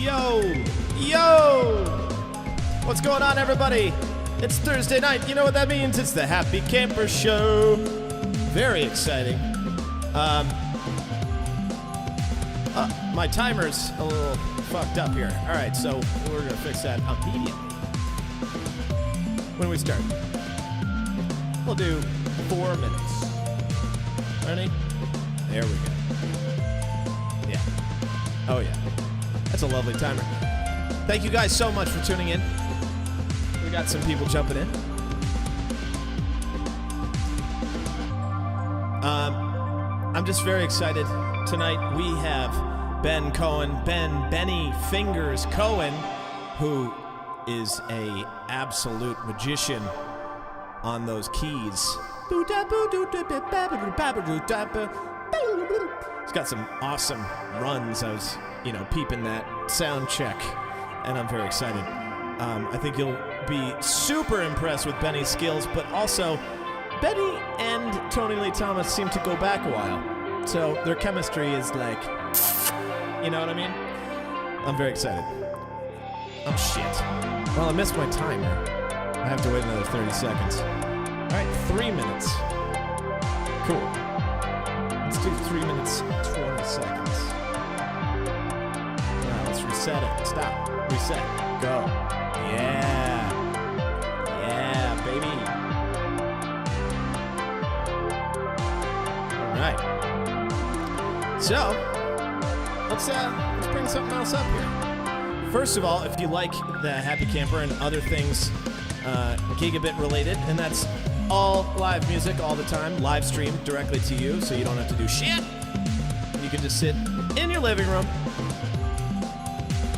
Yo! Yo! What's going on, everybody? It's Thursday night. You know what that means? It's the Happy Camper Show. Very exciting. My timer's a little fucked up here. All right, so we're going to fix that immediately. When we start, we'll do 4 minutes. Ready? There we go. Yeah. Oh, yeah. That's a lovely timer. Thank you guys so much for tuning in. We got some people jumping in. I'm just very excited. Tonight we have Ben Kohn, Benny Fingers Cohen, who is a absolute magician on those keys. He's got some awesome runs. I was, peeping that sound check, and I'm very excited. I think you'll be super impressed with Benny's skills, but also Benny and Tony Lee Thomas seem to go back a while, so their chemistry is like, you know what I mean? I'm very excited. Oh shit. Well, I missed my timer. I have to wait another 30 seconds. All right, 3 minutes. Cool. Let's do 3 minutes, 20 seconds. Now let's reset it. Stop. Reset. Go. Yeah. Yeah, baby. All right. So, let's bring something else up here. First of all, if you like the Happy Camper and other things gigabit related, and that's all live music all the time, live streamed directly to you, so you don't have to do shit. You can just sit in your living room.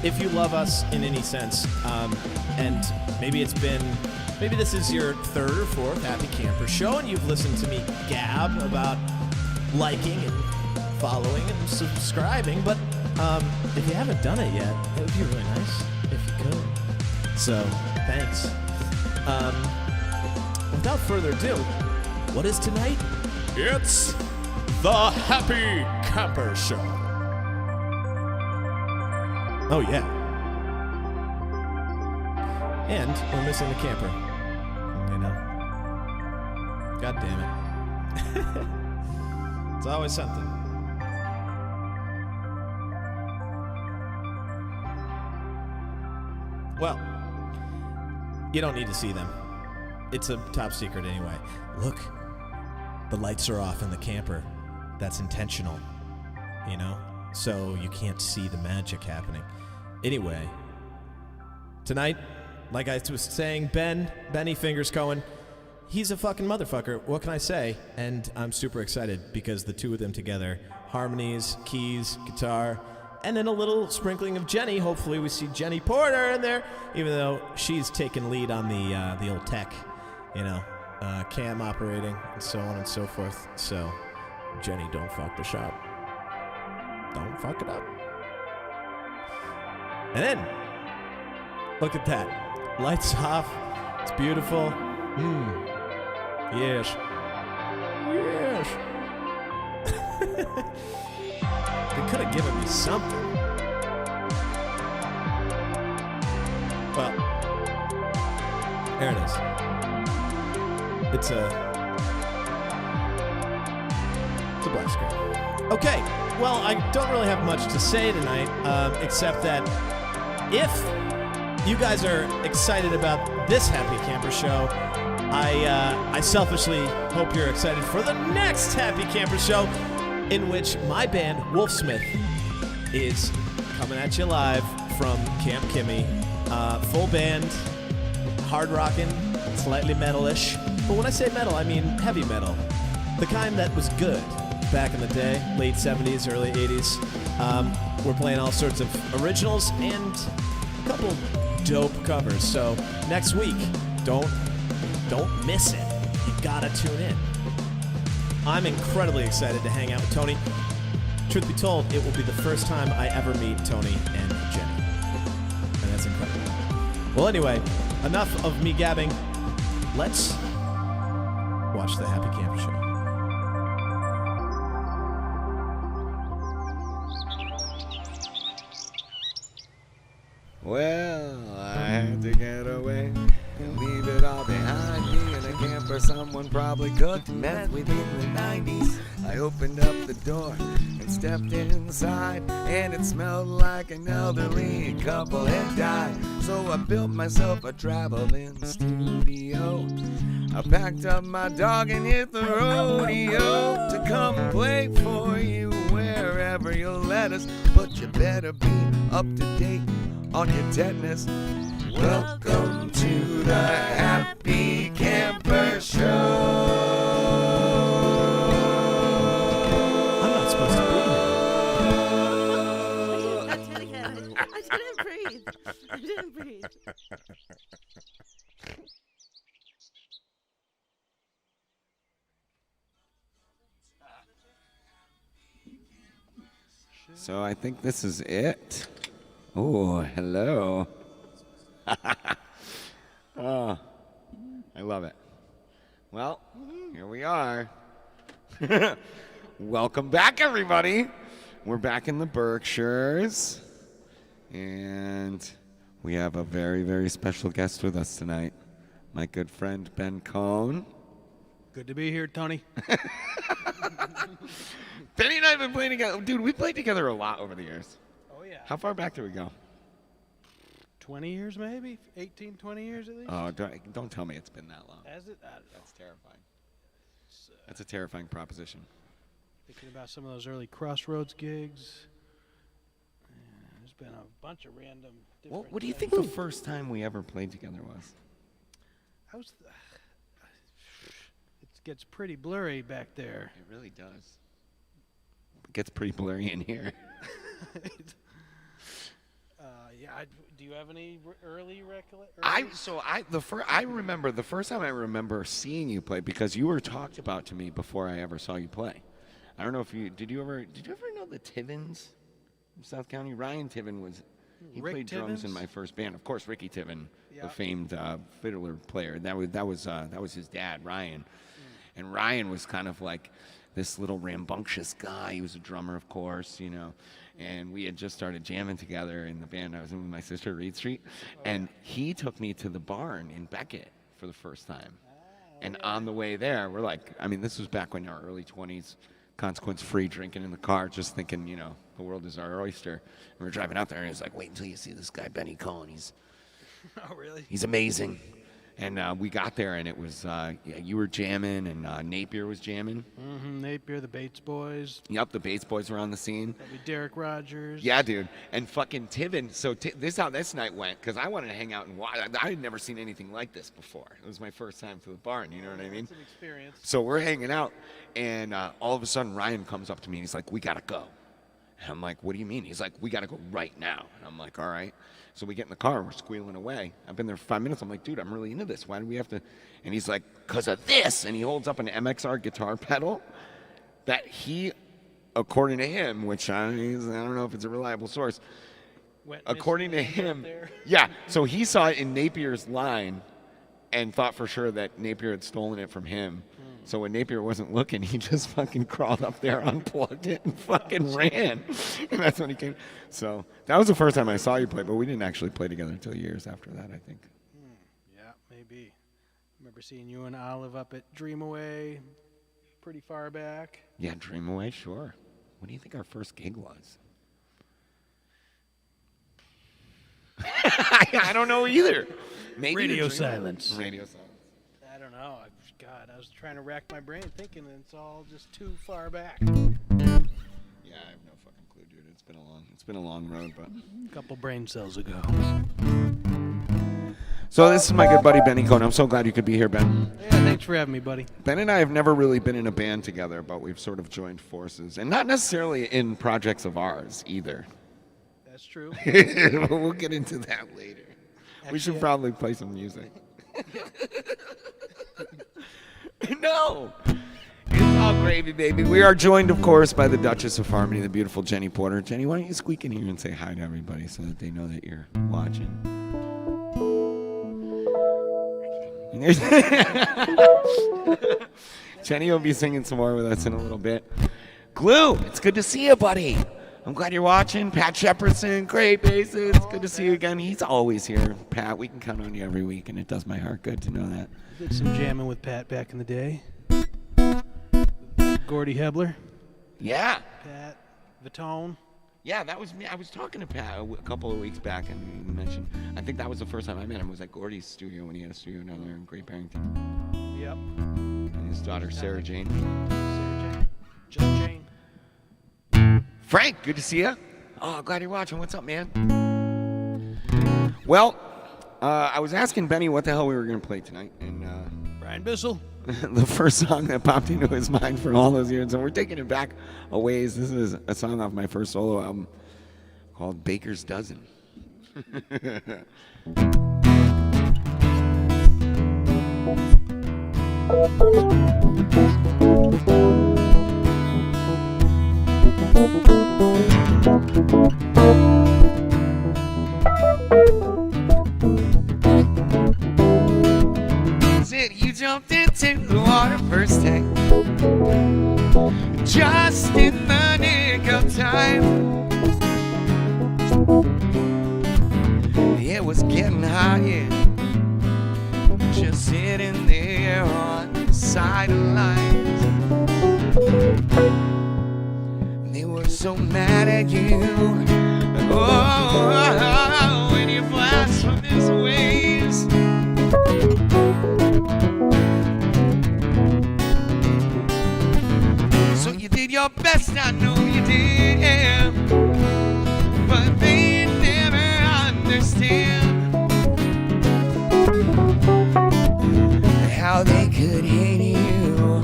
If you love us in any sense, and maybe this is your third or fourth Happy Camper show, and you've listened to me gab about liking and following and subscribing, but if you haven't done it yet, it would be really nice if you could. So, thanks. Without further ado, what is tonight? It's the Happy Camper Show. Oh, yeah. And we're missing the camper. God damn it. It's always something. Well, you don't need to see them. It's a top secret anyway. Look, the lights are off in the camper. That's intentional, so you can't see the magic happening. Anyway, tonight, like I was saying, Benny Fingers Cohen, he's a fucking motherfucker. What can I say? And I'm super excited because the two of them together, harmonies, keys, guitar, and then a little sprinkling of Jenny. Hopefully we see Jenny Porter in there, even though she's taken lead on the old tech, cam operating and so on and so forth. So, Jenny, don't fuck the shop. Don't fuck it up. And then, look at that. Lights off. It's beautiful. Yes. Yes. They could have given me something. Well, there it is. It's a black screen. Okay, well, I don't really have much to say tonight, except that if you guys are excited about this Happy Camper Show, I selfishly hope you're excited for the next Happy Camper Show, in which my band, Wolfsmith, is coming at you live from Camp Kimmy. Full band, hard rockin', slightly metal-ish. But when I say metal, I mean heavy metal. The kind that was good back in the day, late 70s, early 80s. We're playing all sorts of originals and a couple dope covers. So next week, don't miss it. You gotta tune in. I'm incredibly excited to hang out with Tony. Truth be told, it will be the first time I ever meet Tony and Jenny. And that's incredible. Well, anyway, enough of me gabbing. Let's watch the Happy Camper Show. Well, I had to get away and leave it all behind me in a camper someone probably cooked meth with in the 90s. I opened up the door and stepped inside, and it smelled like an elderly couple had died. So I built myself a traveling studio. I packed up my dog and hit the rodeo to come play for you wherever you'll let us. But you better be up to date on your tetanus. Welcome to the Happy Camper Show. I'm not supposed to be here. I didn't breathe. I didn't breathe. So I think this is it. Oh, hello. Oh, I love it. Well, here we are. Welcome back, everybody. We're back in the Berkshires. And we have a very, very special guest with us tonight. My good friend, Ben Kohn. Good to be here, Tony. Benny and I have been playing together. Dude, we played together a lot over the years. Oh, yeah. How far back do we go? 20 years, maybe? 18, 20 years at least? Oh, don't tell me it's been that long. Has it? I don't know. That's terrifying. That's a terrifying proposition. Thinking about some of those early Crossroads gigs. Yeah, there's been a bunch of random different What do you things. think the first time we ever played together was? It gets pretty blurry back there. It really does. It gets pretty blurry in here. Do you have any early recollection? I remember the first time I remember seeing you play, because you were talked about to me before I ever saw you play. I don't know if did you ever know the Tivins from South County? Ryan Tiven he Rick played drums in Tivins? my first band. Of course, Ricky Tiven, Yeah. the famed fiddler player. That was his dad, Ryan. And Ryan was kind of like this little rambunctious guy. He was a drummer, of course, you know. And we had just started jamming together in the band I was in with my sister, Reed Street. And he took me to the barn in Beckett for the first time. And on the way there, we're like, I mean, this was back when our early 20s, consequence-free, drinking in the car, just thinking, you know, the world is our oyster. And we're driving out there, and he's like, wait until you see this guy, Ben Kohn. Oh, really? He's amazing. And we got there, and it was, you were jamming, and Napier was jamming. Mm-hmm. Napier, the Bates Boys. Yep, the Bates Boys were on the scene. Probably Derek Rogers. Yeah, dude. And fucking Tiven. So this is how this night went, because I wanted to hang out and watch. I had never seen anything like this before. It was my first time to the barn, you know what I mean? It's an experience. So we're hanging out, and all of a sudden Ryan comes up to me, and he's like, we got to go. And I'm like, what do you mean? He's like, we got to go right now. And I'm like, all right. So we get in the car, we're squealing away. I've been there for 5 minutes. I'm like, dude, I'm really into this. Why do we have to? And he's like, because of this. And he holds up an MXR guitar pedal that he, according to him, which I don't know if it's a reliable source, according to him, yeah. So he saw it in Napier's line and thought for sure that Napier had stolen it from him. So when Napier wasn't looking, he just fucking crawled up there, unplugged it, and fucking ran. And that's when he came. So that was the first time I saw you play, but we didn't actually play together until years after that, I think. Yeah, maybe. I remember seeing you and Olive up at Dream Away pretty far back. Yeah, Dream Away, sure. What do you think our first gig was? I don't know either. Maybe Radio silence. Radio silence. I don't know. God, I was trying to rack my brain thinking it's all just too far back. Yeah, I have no fucking clue, dude. It's been a long road, but A couple brain cells ago. So this is my good buddy Benny Kohn. I'm so glad you could be here, Ben. Yeah, thanks for having me, buddy. Ben and I have never really been in a band together, but we've sort of joined forces, and not necessarily in projects of ours either. That's true. We'll get into that later. We should probably play some music. No. It's all gravy, baby. We are joined, of course, by the Duchess of Harmony, the beautiful Jenny Porter. Jenny, why don't you squeak in here and say hi to everybody so that they know that you're watching? Jenny will be singing some more with us in a little bit. Glue, it's good to see you, buddy. I'm glad you're watching. Pat Shepardson, great bassist. Good to see you again. He's always here. Pat, we can count on you every week, and it does my heart good to know that. Did some jamming with Pat back in the day. Gordy Hepler. Yeah. Pat Vitone. Yeah, that was me. I was talking to Pat a couple of weeks back, and he mentioned, I think that was the first time I met him. It was at Gordy's studio when he had a studio down there in Great Barrington. Yep. And his daughter, Sarah Jane. Sarah Jane. Just Jane. Frank, good to see you. Oh, glad you're watching. What's up, man? Well, I was asking Benny what the hell we were going to play tonight, and Brian Bissell. the first song that popped into his mind for all those years, and we're taking it back a ways. This is a song off my first solo album called Baker's Dozen. Said you jumped into the water first day, just in the nick of time. It was getting hot, yeah, just sitting there on the sidelines. They were so mad at you. Oh, when you blasphemous ways. So you did your best, I know you did, but they never understand how they could hate you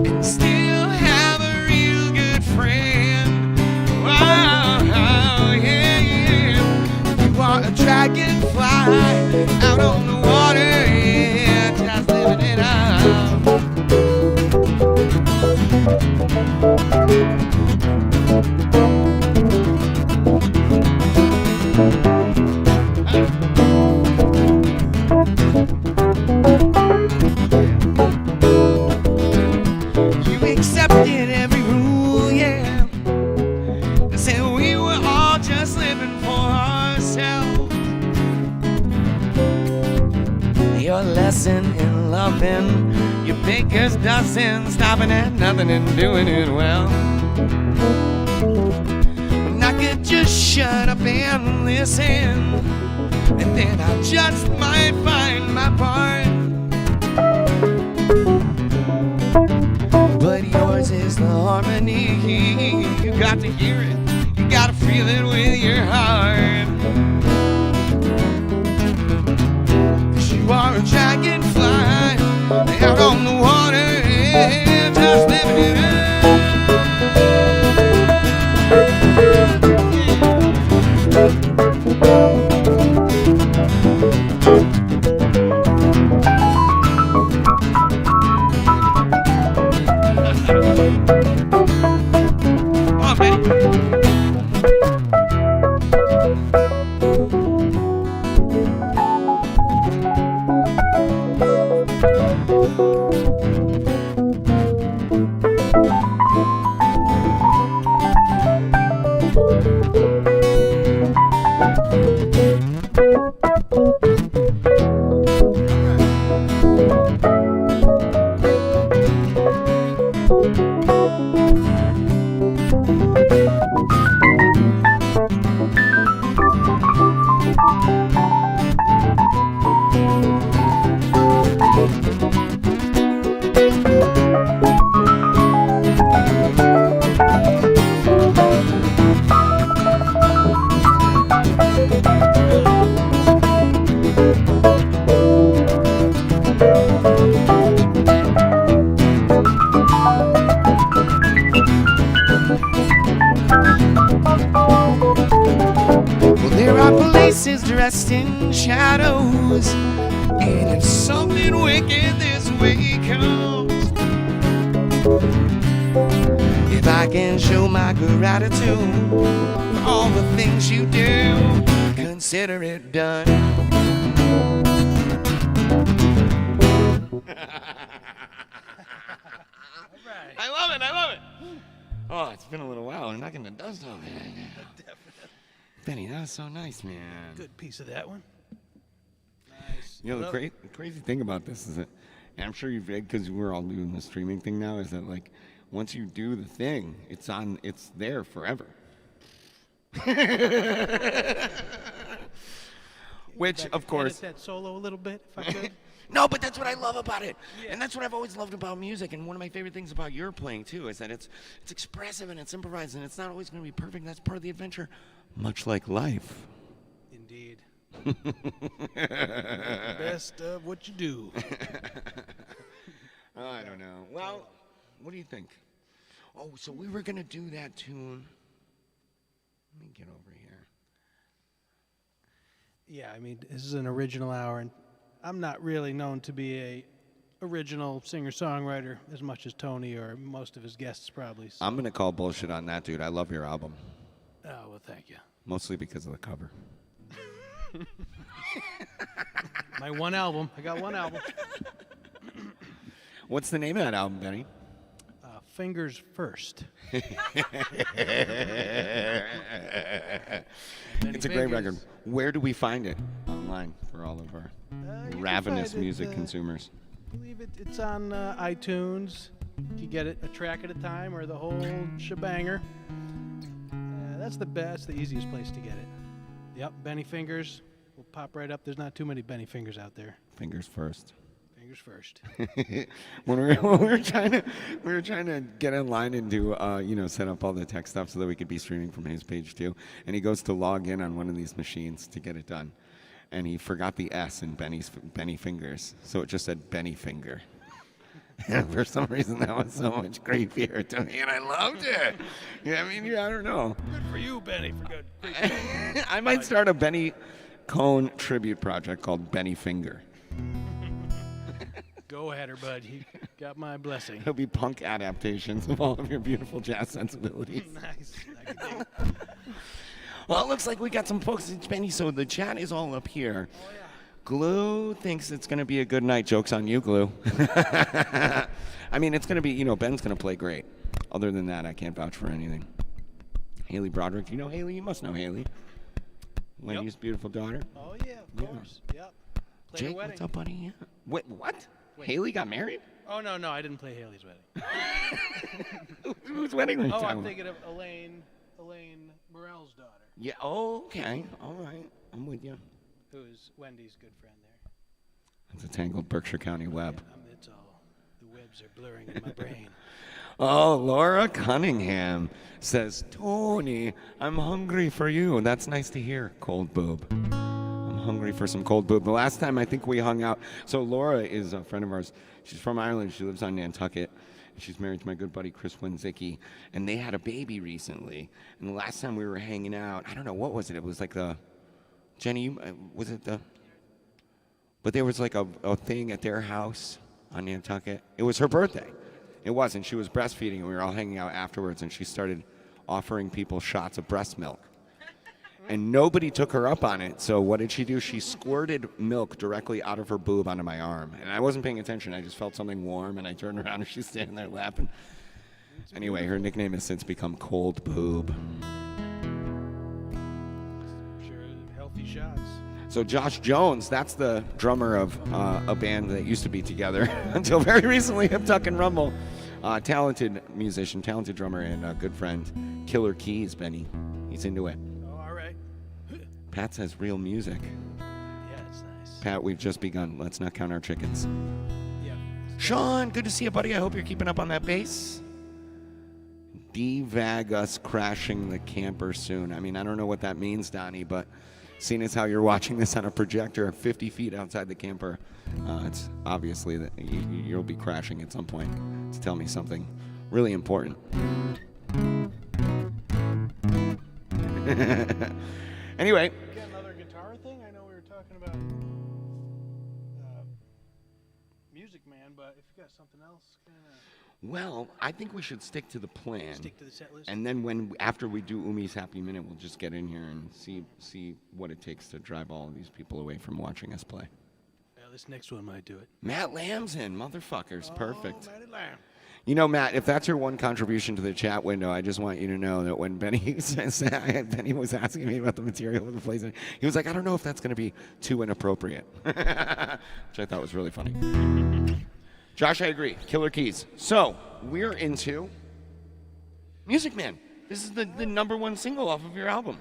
and still have a real good friend. Wow, yeah, yeah. You are a dragonfly out on the water, yeah, just living it out. You accepted every rule, yeah. They said we were all just living for ourselves. Your lesson in loving your baker's dozen, stopping at nothing and doing it well. And I could just shut up and listen, and then I just might find my part. But yours is the harmony. You got to hear it, you got to feel it with your heart. 'Cause you are a dragonfly out on the water, yeah, just living it up. Oh, man. Faces dressed in shadows, and if something wicked this way comes, if I can show my gratitude for all the things you do, consider it done. I love it, I love it. Oh, it's been a little while. We're knocking the dust off. Benny, that was so nice, man. Good piece of that one. Nice. You know, the crazy thing about this is that, and I'm sure you've read, because we're all doing the streaming thing now, is that, like, once you do the thing, it's there forever. Which, of course... Edit that solo a little bit, if I could. No, but that's what I love about it. Yeah. And that's what I've always loved about music. And one of my favorite things about your playing, too, is that it's expressive and it's improvised, and it's not always going to be perfect. That's part of the adventure, much like life. Indeed. Best of what you do. I don't know. Well, what do you think? Oh, so we were going to do that tune. Let me get over here. Yeah, I mean, this is an original hour, and I'm not really known to be a original singer-songwriter as much as Tony or most of his guests probably. So. I'm going to call bullshit on that, dude. I love your album. Oh, well, thank you. Mostly because of the cover. My one album. I got one album. What's the name of that album, Benny? Fingers First. It's a great record. Where do we find it online for all of our ravenous music consumers? I believe it's on iTunes. You can get it a track at a time or the whole shebanger. That's the easiest place to get it. Yep, Benny Fingers will pop right up. There's not too many Benny Fingers out there. Fingers First. Fingers First. when we were trying to get in line and do set up all the tech stuff so that we could be streaming from his page too, and he goes to log in on one of these machines to get it done, and he forgot the S in Benny Fingers, so it just said Benny Finger. And for some reason that was so much creepier to me, and I loved it. Yeah, I mean, I don't know. Good for you, Benny, for good. I might start a Benny Kohn tribute project called Benny Finger. Go ahead, her bud. You got my blessing. It'll be punk adaptations of all of your beautiful jazz sensibilities. Nice. Well, it looks like we got some folks. It's Benny, so the chat is all up here. Oh, yeah. Glue thinks it's going to be a good night. Joke's on you, Glue. I mean, it's going to be, Ben's going to play great. Other than that, I can't vouch for anything. Haley Broderick. You know Haley? You must know Haley. Wendy's beautiful daughter. Oh, yeah, of course. Yep. Played Jake, her wedding. what's up, buddy? Yeah. Wait, what? Wait. Haley got married? Oh, no, I didn't play Haley's wedding. Whose wedding are you talking I'm about? thinking of Elaine Morell's daughter. Yeah, okay. All right. I'm with you. Who's Wendy's good friend there. It's a tangled Berkshire County web. Yeah, it's all, the webs are blurring in my brain. Oh, Laura Cunningham says, Tony, I'm hungry for you. That's nice to hear, cold boob. I'm hungry for some cold boob. The last time I think we hung out, so Laura is a friend of ours. She's from Ireland. She lives on Nantucket. She's married to my good buddy Chris Winzicki, and they had a baby recently. And the last time we were hanging out, I don't know, what was it? It was like Jenny, was it but there was like a thing at their house on Nantucket. It was her birthday. It wasn't. She was breastfeeding, and we were all hanging out afterwards, and she started offering people shots of breast milk. And nobody took her up on it, so what did she do? She squirted milk directly out of her boob onto my arm. And I wasn't paying attention. I just felt something warm, and I turned around, and she's standing there laughing. Anyway, her nickname has since become Cold Boob. Sure, healthy shots. So Josh Jones, that's the drummer of a band that used to be together until very recently, Hip Tuck and Rumble. Talented musician, talented drummer, and a good friend. Killer Keys, Benny. He's into it. Oh, all right. Pat says real music. Yeah, it's nice. Pat, we've just begun. Let's not count our chickens. Yeah. Sean, good to see you, buddy. I hope you're keeping up on that bass. Devag us crashing the camper soon. I mean, I don't know what that means, Donnie, but seeing as how you're watching this on a projector 50 feet outside the camper, it's obviously that you'll be crashing at some point to tell me something really important. Anyway. Got another guitar thing? I know we were talking about Music Man, but if you got something else, kind of... Well, I think we should stick to the plan. Stick to the set list. And then after we do Umi's Happy Minute, we'll just get in here and see what it takes to drive all of these people away from watching us play. Yeah, this next one might do it. Matt Lamb's in, motherfuckers, perfect. Matty Lamb. You know, Matt, if that's your one contribution to the chat window, I just want you to know that when Benny was asking me about the material of the plays, he was like, I don't know if that's going to be too inappropriate, which I thought was really funny. Josh, I agree. Killer Keys. So, we're into Music Man. This is the number one single off of your album.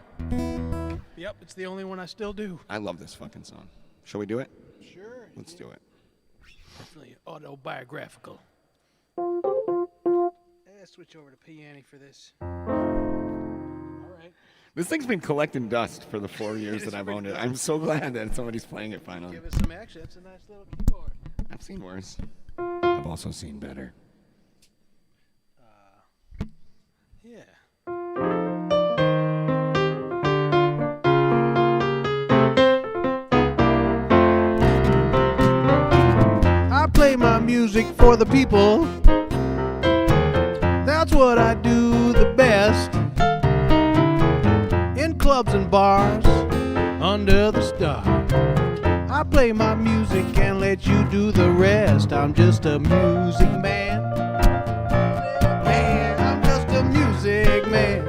Yep, it's the only one I still do. I love this fucking song. Shall we do it? Sure. Let's do it. Definitely autobiographical. Let's switch over to piano for this. All right. This thing's been collecting dust for the 4 years that I've owned it. I'm so glad that somebody's playing it finally. Give us some action. That's a nice little keyboard. I've seen worse. I've also seen better. Yeah. I play my music for the people. That's what I do the best. In clubs and bars, under the stars. I play my music and let you do the rest. I'm just a music man. I'm just a music man.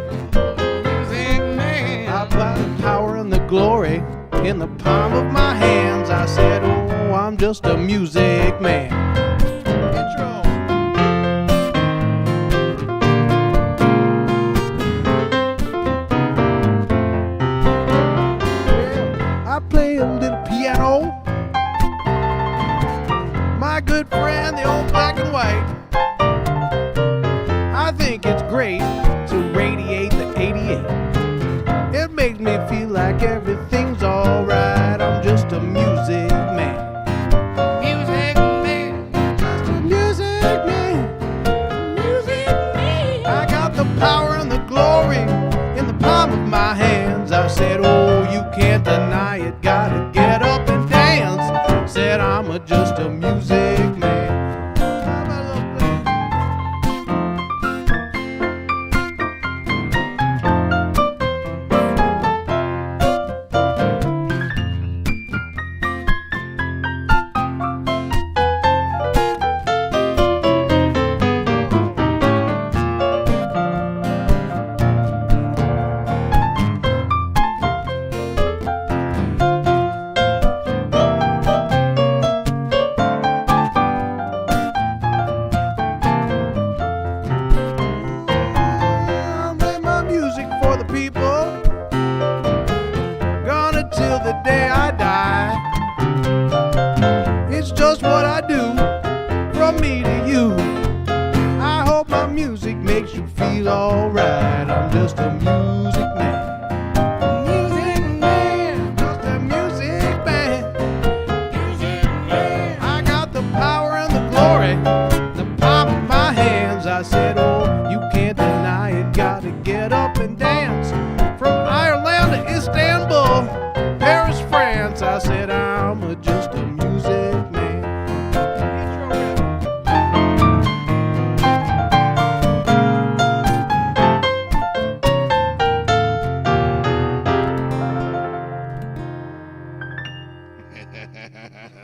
Music man. I've got the power and the glory in the palm of my hands. I said, oh, I'm just a music man. Intro. I play a little piano. My good friend, the old black and white. I think it's great to radiate the 88. It makes me feel like everything's alright. I'm just a music man. Music man. Just a music man. Music man. I got the power and the glory in the palm of my hands. I said, oh, you can't deny it. Gotta get up and dance. Said I'm just a music man.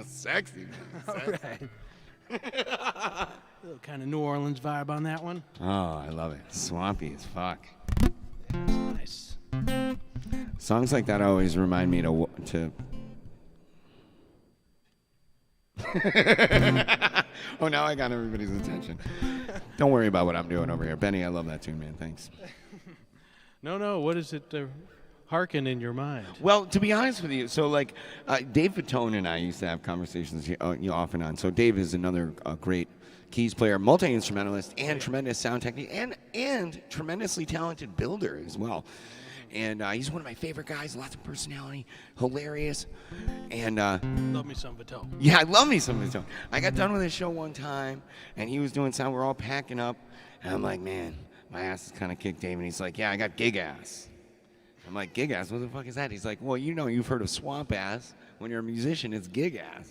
Sexy, man. All right. Little kind of New Orleans vibe on that one. Oh, I love it. Swampy as fuck. That's nice. Songs like that always remind me to oh, now I got everybody's attention. Don't worry about what I'm doing over here. Benny, I love that tune, man. Thanks. No. What is it harken in your mind? Well, to be honest with you, so like Dave Fatone and I used to have conversations off and on. So Dave is another great keys player, multi-instrumentalist, and tremendous sound technique, and tremendously talented builder as well. And he's one of my favorite guys, lots of personality, hilarious, and Love me some Fatone. yeah, I love me some Fatone. I got done with his show one time, and he was doing sound. We're all packing up, and I'm like, man, my ass is kind of kicked, Dave. And he's like, yeah, I got gig ass. I'm like, gig ass? What the fuck is that? He's like, well, you know, you've heard of swamp ass. When you're a musician, it's gig ass.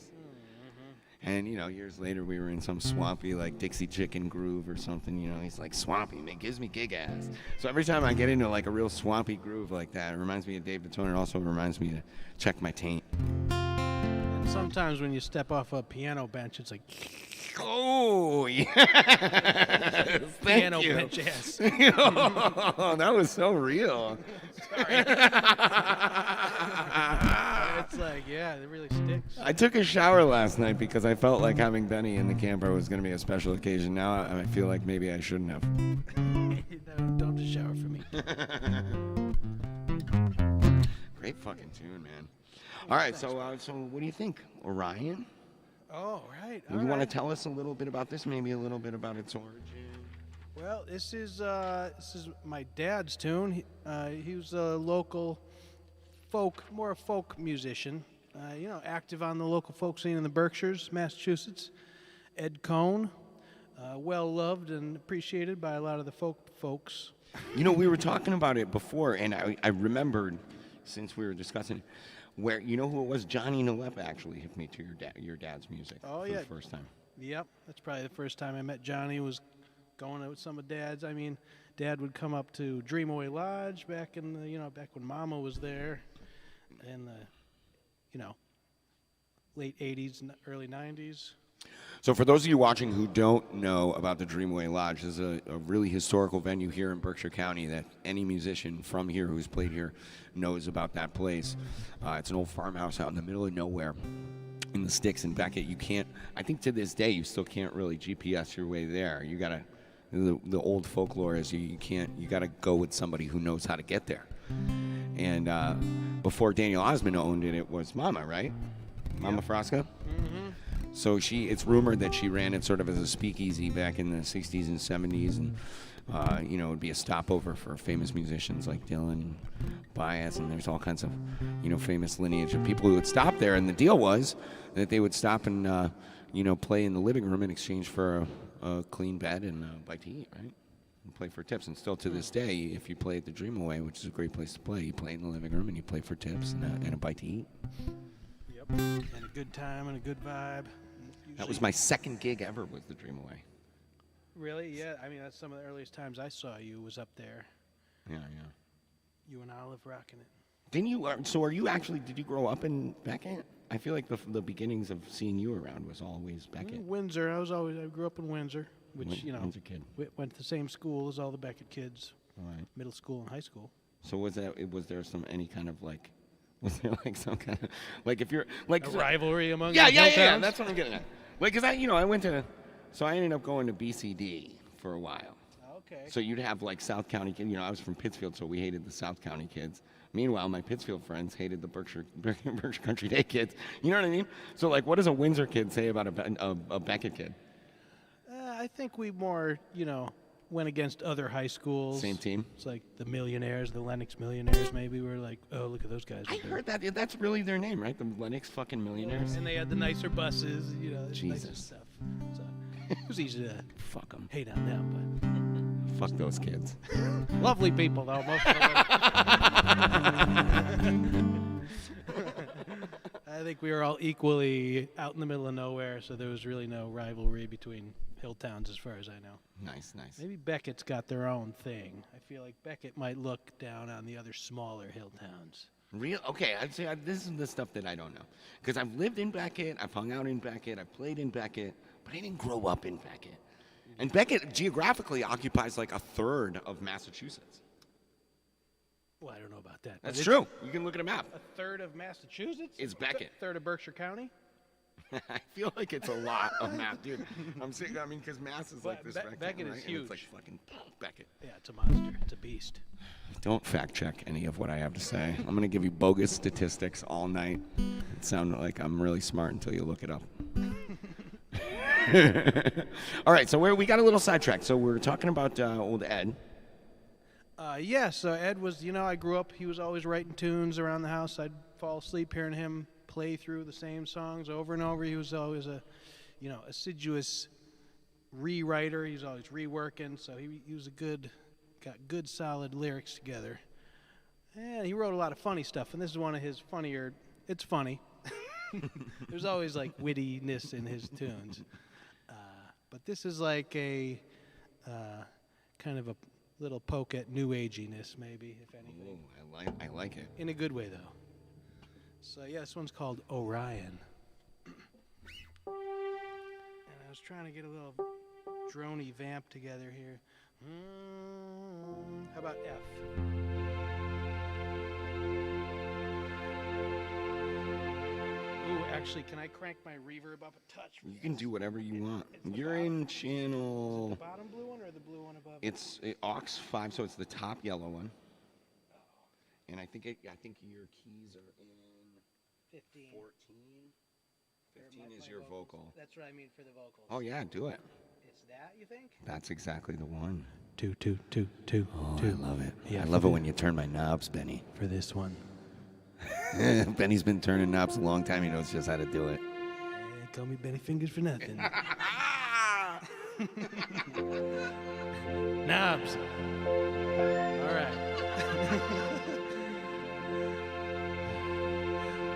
And, you know, years later, we were in some swampy, like, Dixie Chicken groove or something, you know. He's like, swampy, man, gives me gig ass. So every time I get into, like, a real swampy groove like that, it reminds me of Dave Fatone. It also reminds me to check my taint. And sometimes when you step off a piano bench, it's like... Oh, yes. Thank Piano you. pitch ass. Oh, that was so real. It's like, yeah, it really sticks. I took a shower last night because I felt like having Benny in the camper was going to be a special occasion. Now I feel like maybe I shouldn't have. Don't just shower for me. Great fucking tune, man. All right, so what do you think, Orion? Oh, right. You want to tell us a little bit about this? Maybe a little bit about its origin. Well, this is my dad's tune. He was a local more folk musician. Active on the local folk scene in the Berkshires, Massachusetts. Ed Kohn, well loved and appreciated by a lot of the folks. We were talking about it before, and I remembered, since we were discussing it, where who it was? Johnny Nalepa actually hit me to your dad's music for the first time. Yep, that's probably the first time I met Johnny. Was going out with some of Dad's. I mean, Dad would come up to Dreamaway Lodge back in back when Mama was there, in the late '80s and early '90s. So for those of you watching who don't know about the Dreamaway Lodge, this is a really historical venue here in Berkshire County that any musician from here who's played here knows about that place. It's an old farmhouse out in the middle of nowhere in the sticks in Beckett. I think to this day, you still can't really GPS your way there. You gotta, the old folklore is you gotta go with somebody who knows how to get there. And before Daniel Osmond owned it, it was Mama, right? Mama Frasca? Mm-hmm. So it's rumored that she ran it sort of as a speakeasy back in the 60s and 70s, and it would be a stopover for famous musicians like Dylan, Baez, and there's all kinds of famous lineage of people who would stop there. And the deal was that they would stop and play in the living room in exchange for a clean bed and a bite to eat, right? And play for tips. And still to this day, if you play at the Dreamaway, which is a great place to play, you play in the living room and you play for tips and a bite to eat. Yep, and a good time and a good vibe. That was my second gig ever, was the Dreamaway. Really? Yeah. I mean, that's some of the earliest times I saw you was up there. Yeah. You and Olive rocking it. Didn't you? So did you grow up in Beckett? I feel like the beginnings of seeing you around was always Beckett. Windsor. I grew up in Windsor, which, Windsor kid. Went to the same school as all the Beckett kids. All right. Middle school and high school. So was there any kind of like, was there like some kind of, like if you're like. A rivalry among Yeah, hilltowns? that's what I'm getting at. Like, cause I ended up going to BCD for a while. Okay. So you'd have like South County kids. I was from Pittsfield, so we hated the South County kids. Meanwhile, my Pittsfield friends hated the Berkshire Country Day kids. You know what I mean? So like, what does a Windsor kid say about a Beckett kid? I think we more, went against other high schools. Same team? It's like the Millionaires, the Lennox Millionaires, maybe. We're like, oh, look at those guys. I heard that. That's really their name, right? The Lennox fucking Millionaires? And they had the nicer buses, nicer Jesus. stuff. So it was easy to Fuck them. hate on them, Fuck those kids. but lovely people, though. Most of them. I think we were all equally out in the middle of nowhere, so there was really no rivalry between hill towns as far as I know. Nice. Maybe Beckett's got their own thing. I feel like Beckett might look down on the other smaller hill towns. Real? Okay, I'd say this is the stuff that I don't know. Because I've lived in Beckett, I've hung out in Beckett, I've played in Beckett, but I didn't grow up in Beckett. And Beckett geographically occupies like a third of Massachusetts. Well, I don't know about that. That's true. You can look at a map. A third of Massachusetts? It's Beckett. A third of Berkshire County? I feel like it's a lot of map, dude. I'm saying, because Mass is like this rectangle, Beckett is right? huge. And it's like fucking Beckett. Yeah, it's a monster. It's a beast. Don't fact check any of what I have to say. I'm going to give you bogus statistics all night. It sounds like I'm really smart until you look it up. All right, so we got a little sidetracked. So we're talking about old Ed. So Ed was, I grew up, he was always writing tunes around the house. I'd fall asleep hearing him play through the same songs over and over. He was always a, assiduous rewriter. He was always reworking, so he was got good solid lyrics together. And he wrote a lot of funny stuff, and this is one of his funnier, it's funny. There's always like wittiness in his tunes. But this is like a kind of a little poke at new aginess, maybe, if anything. Ooh, I like it. In a good way, though. So, yeah, this one's called Orion. And I was trying to get a little droney vamp together here. How about F? Ooh, actually, can I crank my reverb up a touch? You can do whatever you want. You're in channel. The bottom blue one or the blue one above? It's aux 5, so it's the top yellow one. And I think your keys are in 15. 14. 15 is your vocal. That's what I mean for the vocals. Oh yeah, do it. It's that, you think? That's exactly the one. Two. Oh, I love it. Yeah, I love it when you turn my knobs, Benny. For this one. Benny's been turning knobs a long time. He knows just how to do it. Hey, call me Benny Fingers for nothing. Knobs. All right.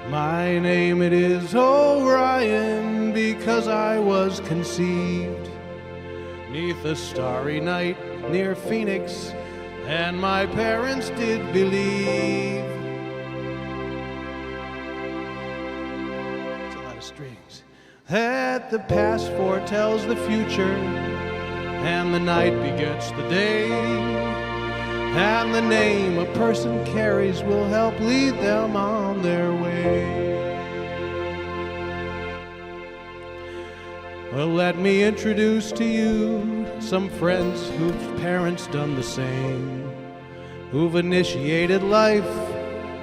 My name it is Orion, because I was conceived 'neath a starry night near Phoenix, and my parents did believe. It's a lot of strings. That the past foretells the future, and the night begets the day, and the name a person carries will help lead them on their way. Well, let me introduce to you some friends whose parents done the same, who've initiated life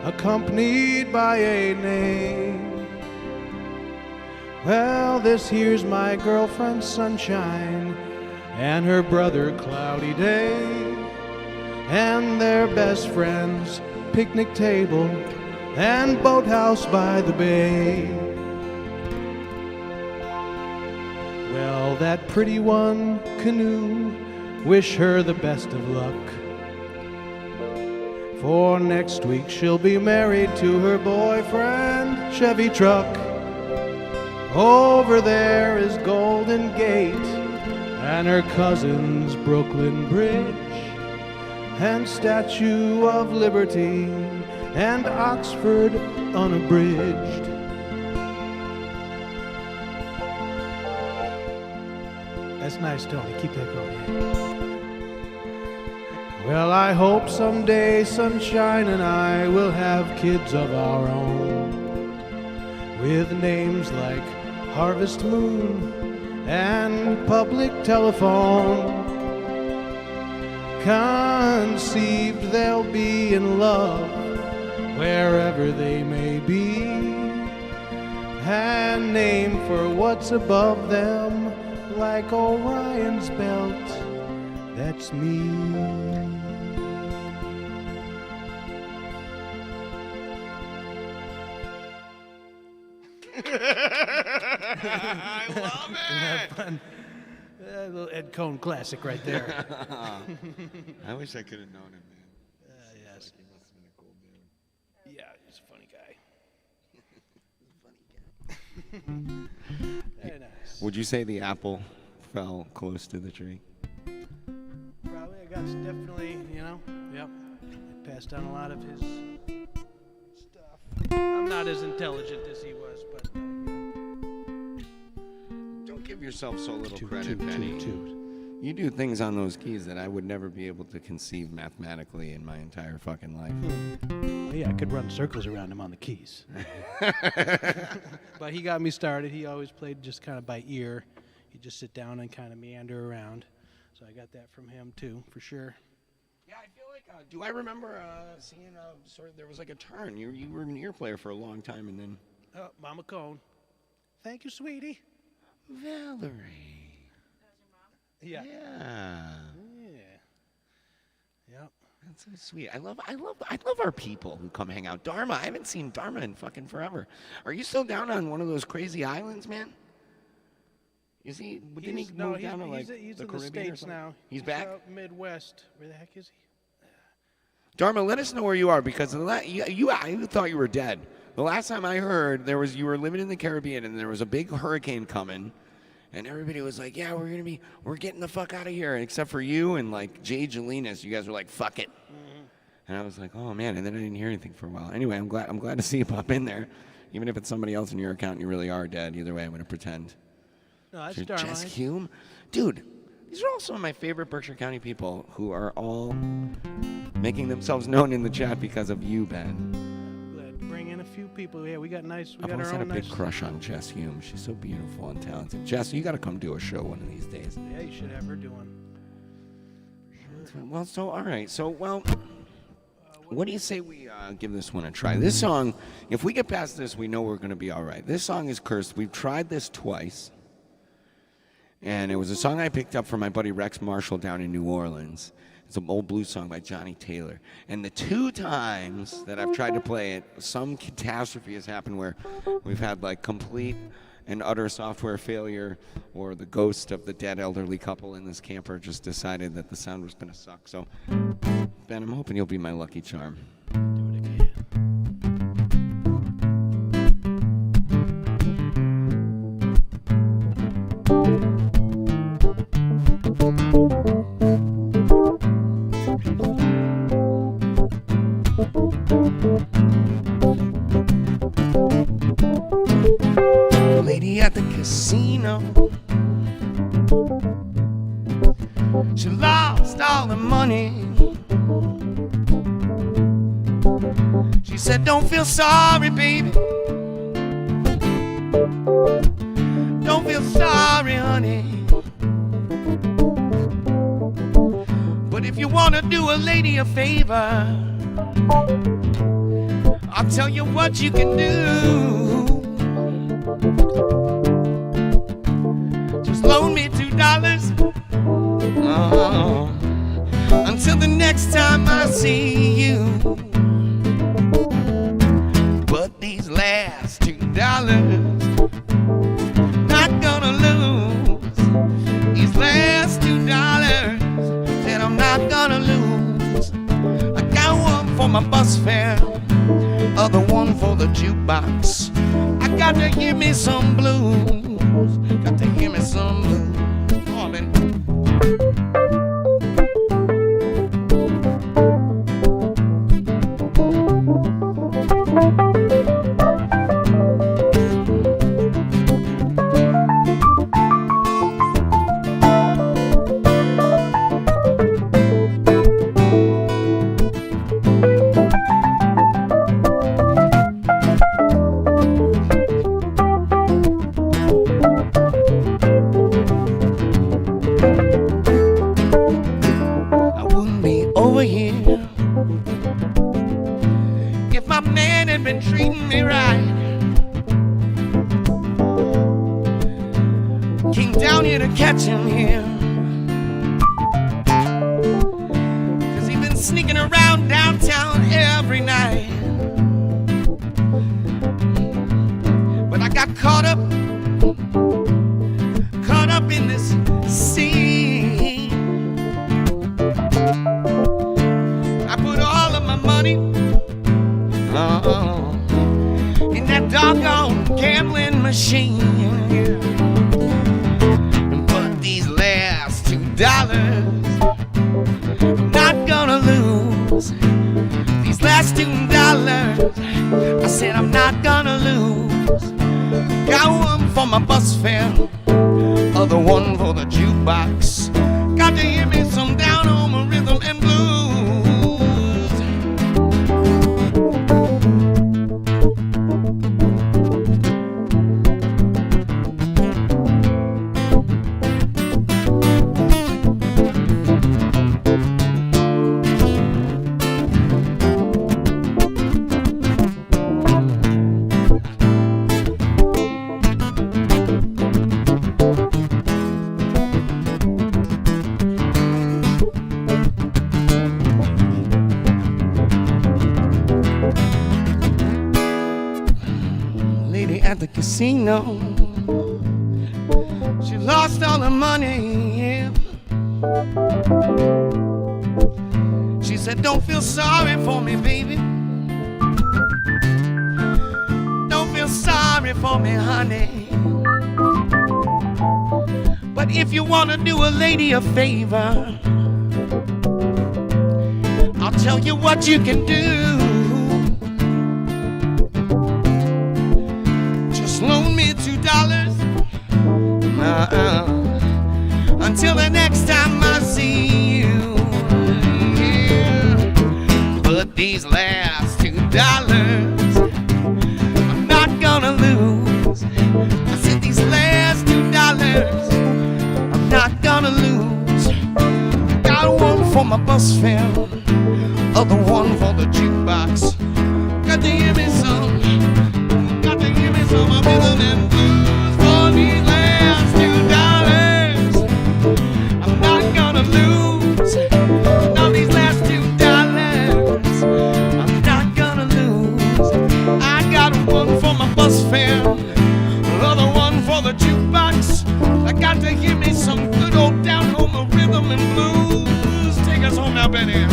accompanied by a name. Well, this here's my girlfriend Sunshine and her brother Cloudy Day, and their best friends Picnic Table and Boathouse by the Bay. Well, that pretty one, Canoe, wish her the best of luck, for next week she'll be married to her boyfriend, Chevy Truck. Over there is Golden Gate and her cousin's Brooklyn Bridge, and Statue of Liberty and Oxford Unabridged. That's nice, Tony. Keep that going. Well, I hope someday Sunshine and I will have kids of our own, with names like Harvest Moon and Public Telephone. Conceived they'll be in love wherever they may be, and named for what's above them, like Orion's belt, that's me. I love it. Fun. A little Ed Kohn classic right there. I wish I could have known him, man. Yes. He must have been a cool dude. Yeah, he's a funny guy. Very nice. Would you say the apple fell close to the tree? Probably. I got definitely, yep. It passed on a lot of his stuff. I'm not as intelligent as he was, but. Don't give yourself so little Toot, credit, toot, Benny. toot, toot. You do things on those keys that I would never be able to conceive mathematically in my entire fucking life. Well, yeah, I could run circles around him on the keys. But he got me started. He always played just kind of by ear. He'd just sit down and kind of meander around. So I got that from him too, for sure. Yeah, I feel like, do I remember seeing sort of, there was like a turn. You were an ear player for a long time, and then... Oh, Mama Kohn. Thank you, sweetie. Valerie. Yeah. Yeah. Yep. That's so sweet. I love our people who come hang out. Dharma, I haven't seen Dharma in fucking forever. Are you still down on one of those crazy islands, man? Is he? Didn't he move down to like he's the in Caribbean the or States something? now. He's back? out Midwest. Where the heck is he? Dharma, let us know where you are, because I thought you were dead. The last time I heard, you were living in the Caribbean, and there was a big hurricane coming, and everybody was like, "Yeah, we're getting the fuck out of here," except for you and like Jay Jelinas. You guys were like, "Fuck it," and I was like, "Oh man!" And then I didn't hear anything for a while. Anyway, I'm glad to see you pop in there, even if it's somebody else in your account and you really are dead. Either way, I'm gonna pretend. No, that's You're Dharma. Jess Hume, dude. These are all some of my favorite Berkshire County people who are all making themselves known in the chat because of you, Ben. Glad to bring in a few people. Yeah, we got nice. We I've got always our had a own big nice. crush on Jess Hume. She's so beautiful and talented. Jess, you got to come do a show one of these days. Yeah, you should have her doing. Well, so, all right. So, well, what do you say we give this one a try? This song, if we get past this, we know we're going to be all right. This song is cursed. We've tried this twice. And it was a song I picked up from my buddy Rex Marshall down in New Orleans. It's an old blues song by Johnny Taylor. And the 2 times that I've tried to play it, some catastrophe has happened where we've had like complete and utter software failure, or the ghost of the dead elderly couple in this camper just decided that the sound was going to suck. So, Ben, I'm hoping you'll be my lucky charm. Do it again. Lady at the casino, she lost all the money. She said, don't feel sorry, baby. Don't feel sorry, honey. But if you want to do a lady a favor, I'll tell you what you can do. Just loan me $2 until the next time I see you. But these last $2, not gonna lose. These last $2 that I'm not gonna lose. I got one for my bus fare, other one for the jukebox. I got to hear me some blues. Got to hear me some blues. Come on, man. Casino. She lost all her money, yeah. She said, don't feel sorry for me, baby. Don't feel sorry for me, honey. But if you want to do a lady a favor, I'll tell you what you can do. Loan me $2 until the next time I see you. Yeah. But these last $2 I'm not gonna lose. I said these last $2 I'm not gonna lose. Got one for my bus fare, other one for the jukebox. Got to give me some, got to give me some of rhythm and blues for these last $2 I'm not gonna lose. No, these last $2 I'm not gonna lose. I got one for my bus fare, another one for the jukebox. I got to give me some good old down home rhythm and blues. Take us home now, Benny.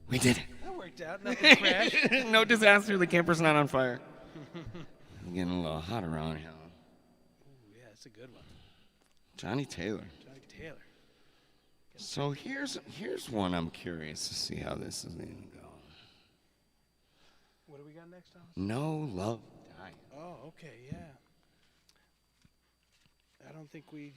We did it. That worked out. Nothing crashed. No disaster. The camper's not on fire. I'm getting a little hot around here. Ooh, yeah, it's a good one. Johnny Taylor. Johnny Taylor. So here's one I'm curious to see how this is going to go. What do we got next, Thomas? No Love Dying. Oh, okay, yeah. I don't think we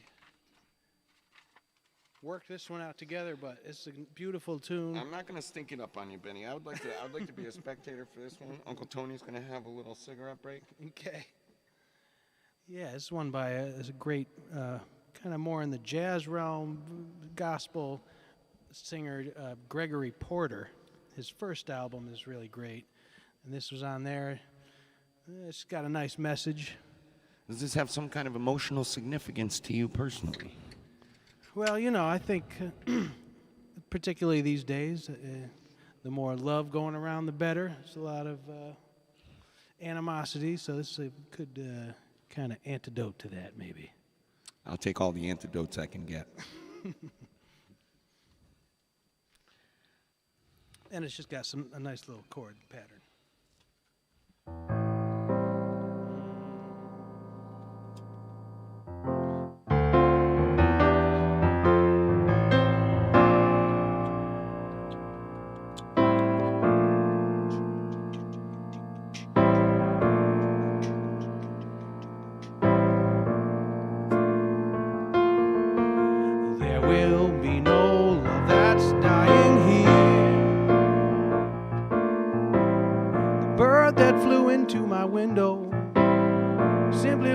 worked this one out together, but it's a beautiful tune. I'm not going to stink it up on you, Benny. I would like to be a spectator for this one. Uncle Tony's going to have a little cigarette break. Okay. Yeah, this one by is a great, kind of more in the jazz realm, gospel singer Gregory Porter. His first album is really great, and this was on there. It's got a nice message. Does this have some kind of emotional significance to you personally? Well, you know, I think particularly these days, the more love going around, the better. There's a lot of animosity, so this could kind of antidote to that, maybe. I'll take all the antidotes I can get. And it's just got a nice little chord pattern.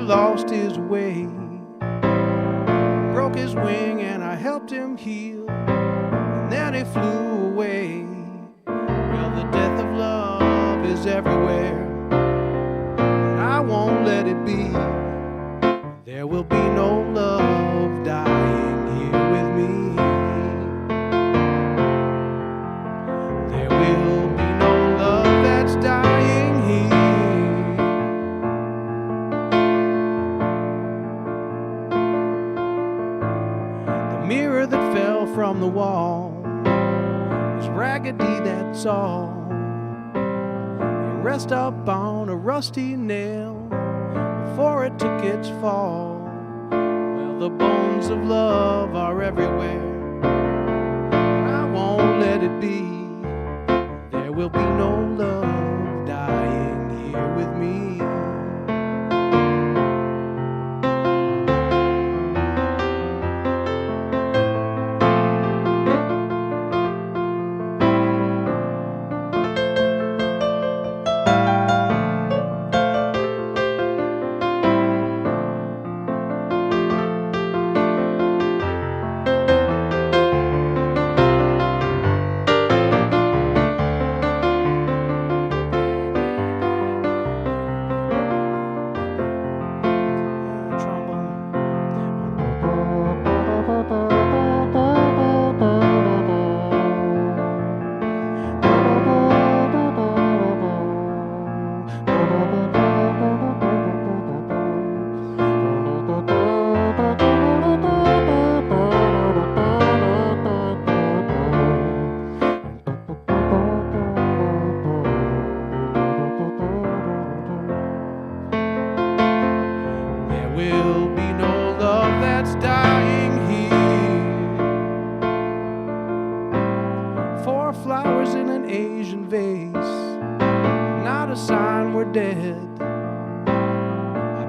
Lost his way, broke his wing, and I helped him heal, and then he flew away. Well, the death of love is everywhere, and I won't let it be. There will be no love dying here with me. There will be no love that's dying here. Mirror that fell from the wall was raggedy, that's all. It rests up on a rusty nail before it took its fall. Well, the bones of love are everywhere, and I won't let it be. There will be no love dying here with me.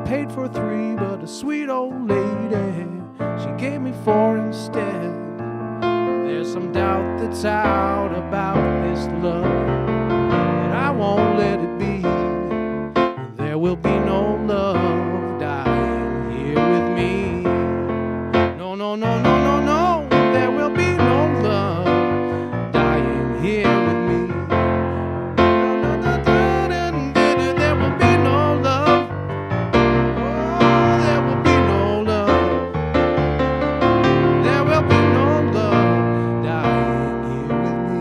paid for 3, but a sweet old lady, she gave me 4 instead. There's some doubt that's out about this love, and I won't let it be. There will be no love dying here with me. No, no, no, no, no, no. There will be no love dying here with me. There will be no love. Oh, there will be no love. There will be no love dying here with me.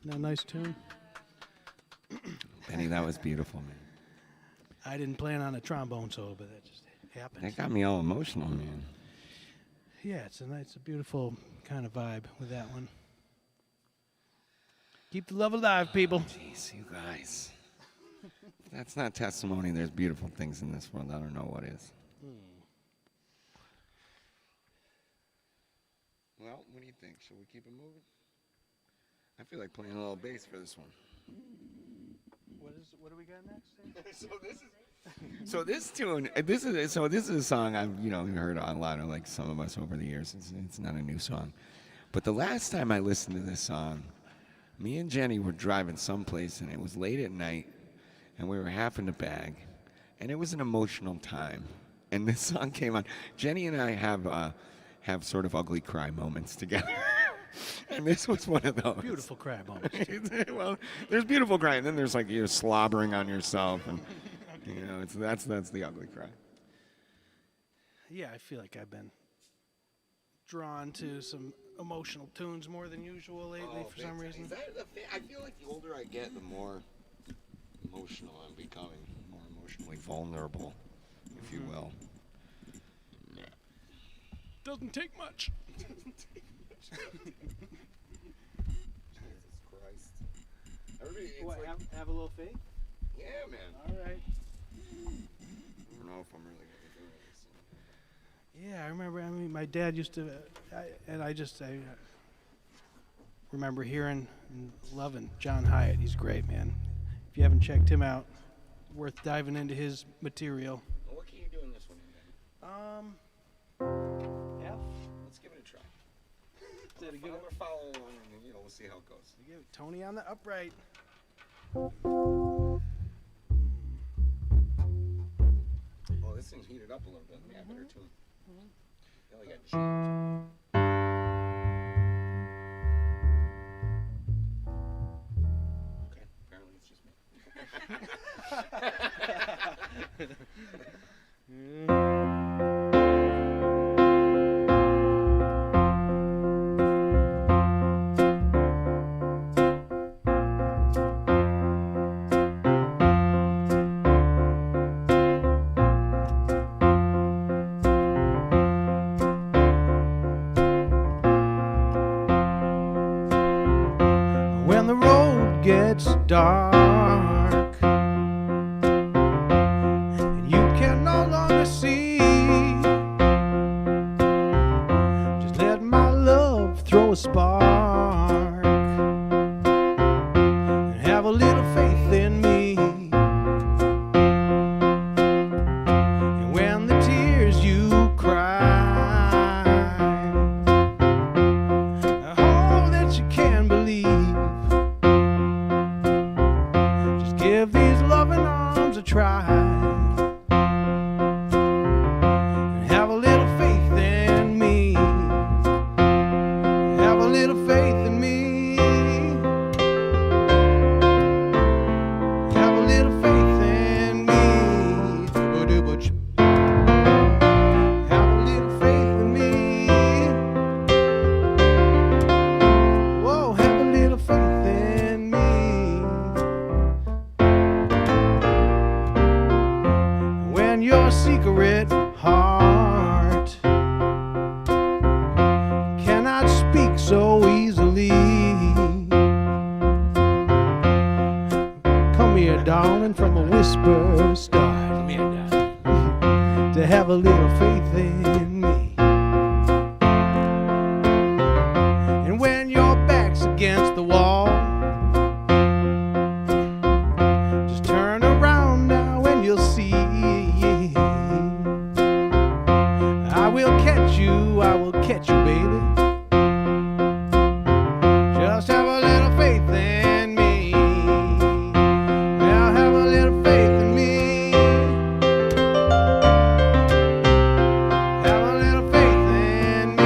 Isn't that a nice tune? Benny, that was beautiful, man. I didn't plan on a trombone solo, but that just happened. That got me all emotional, man. Yeah, it's a beautiful kind of vibe with that one. Keep the love alive, people. Jeez, you guys. If that's not testimony, there's beautiful things in this world. I don't know what is. Well, what do you think? Should we keep it moving? I feel like playing a little bass for this one. What do we got next? So this tune, this is a song I've heard a lot of, like some of us over the years. It's not a new song, but the last time I listened to this song, me and Jenny were driving someplace, and it was late at night, and we were half in the bag, and it was an emotional time, and this song came on. Jenny and I have sort of ugly cry moments together. And this was one of those. Beautiful cry moments. Well, there's beautiful cry, and then there's like you're slobbering on yourself, and that's the ugly cry. Yeah, I feel like I've been drawn to some emotional tunes more than usual lately for some reason. I feel like the older I get, the more emotional I'm becoming, more emotionally vulnerable, if you will. Doesn't take much. Jesus Christ. What, have a little faith? Yeah, man. All right. I don't know if I'm really going to do this. Yeah, I remember. I mean, my dad used to, I remember hearing and loving John Hyatt. He's great, man. If you haven't checked him out, worth diving into his material. Well, what can you do in this one, man? F. Let's give it a try. Is that a good I'm gonna follow along, and we'll see how it goes. Give Tony on the upright. Oh, this thing's heated up a little bit. Yeah, better tune. Yeah, we got G. Okay, apparently it's just me. When the road gets dark and you can no longer see, just let my love throw a spark and have a little faith in me. And when the tears you cry, I hope that you can believe. Give these loving arms a try and have a little faith in me. Have a little faith in me. Have a little faith in me. Have a little faith in me. Whoa, have a little faith in me. When your secret heart superstar. Let me hear that. To have a little faith in me. And when your back's against the wall, just turn around now and you'll see. I will catch you, baby. Just have a little faith in me. Well, have a little faith in me. Have a little faith in me.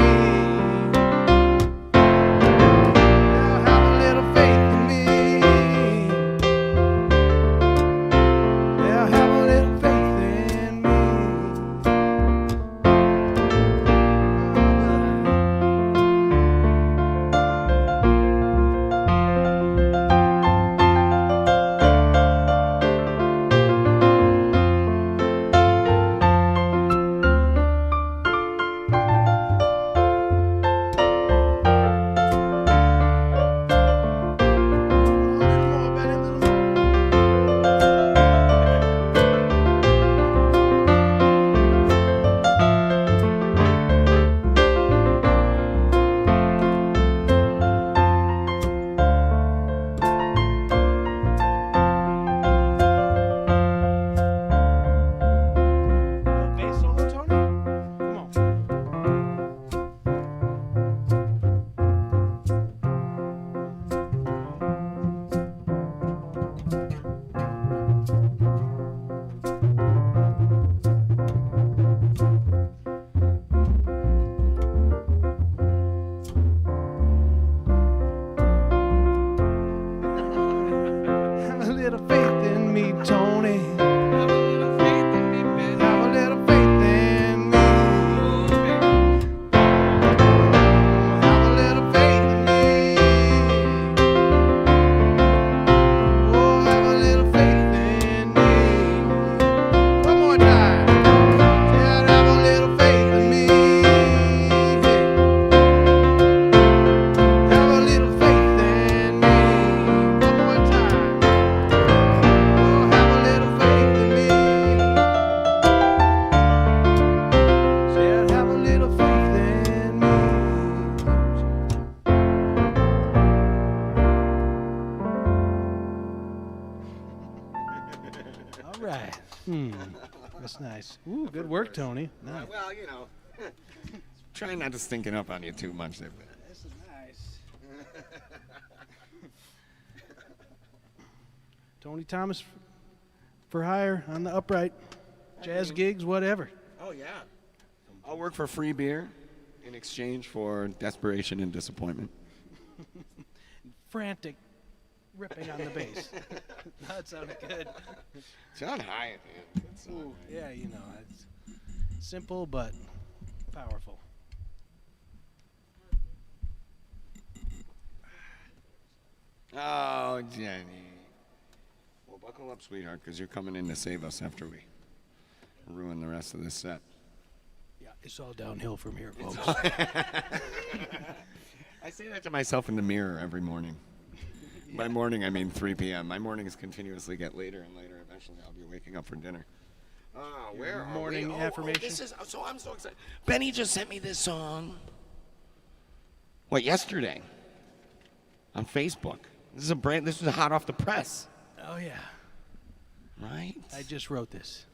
Well, have a little faith in me. Well, have a little faith in me. Bass solo, Tony? Come on. Have a little faith in me, Tony. Have a little faith in me, Ben. Have a little faith in me. Have a little faith in me. Oh, have a little faith in me. One more time. Yeah, have a little faith in me. Have a little faith in me. One more time. Oh, have a little faith in me. Said, have a little faith in me. All right. That's nice. Ooh, good work, Tony. Nice. Well, you know, trying not to stink it up on you too much there. This is nice. Tony Thomas for hire on the upright. Jazz gigs, whatever. Oh, yeah. I'll work for free beer in exchange for desperation and disappointment. Frantic ripping on the bass. That sounded good. Sound high, man. Ooh, yeah, you know, it's simple but powerful. Oh, Jenny. Well, buckle up, sweetheart, because you're coming in to save us after we ruin the rest of this set. Yeah, it's all downhill from here, folks. I say that to myself in the mirror every morning. By morning, I mean 3 p.m. My mornings continuously get later and later. Eventually, I'll be waking up for dinner. Where are morning we? affirmation? This is, so I'm so excited. Benny just sent me this song. What, yesterday? On Facebook. This is hot off the press. Oh, yeah. Right? I just wrote this.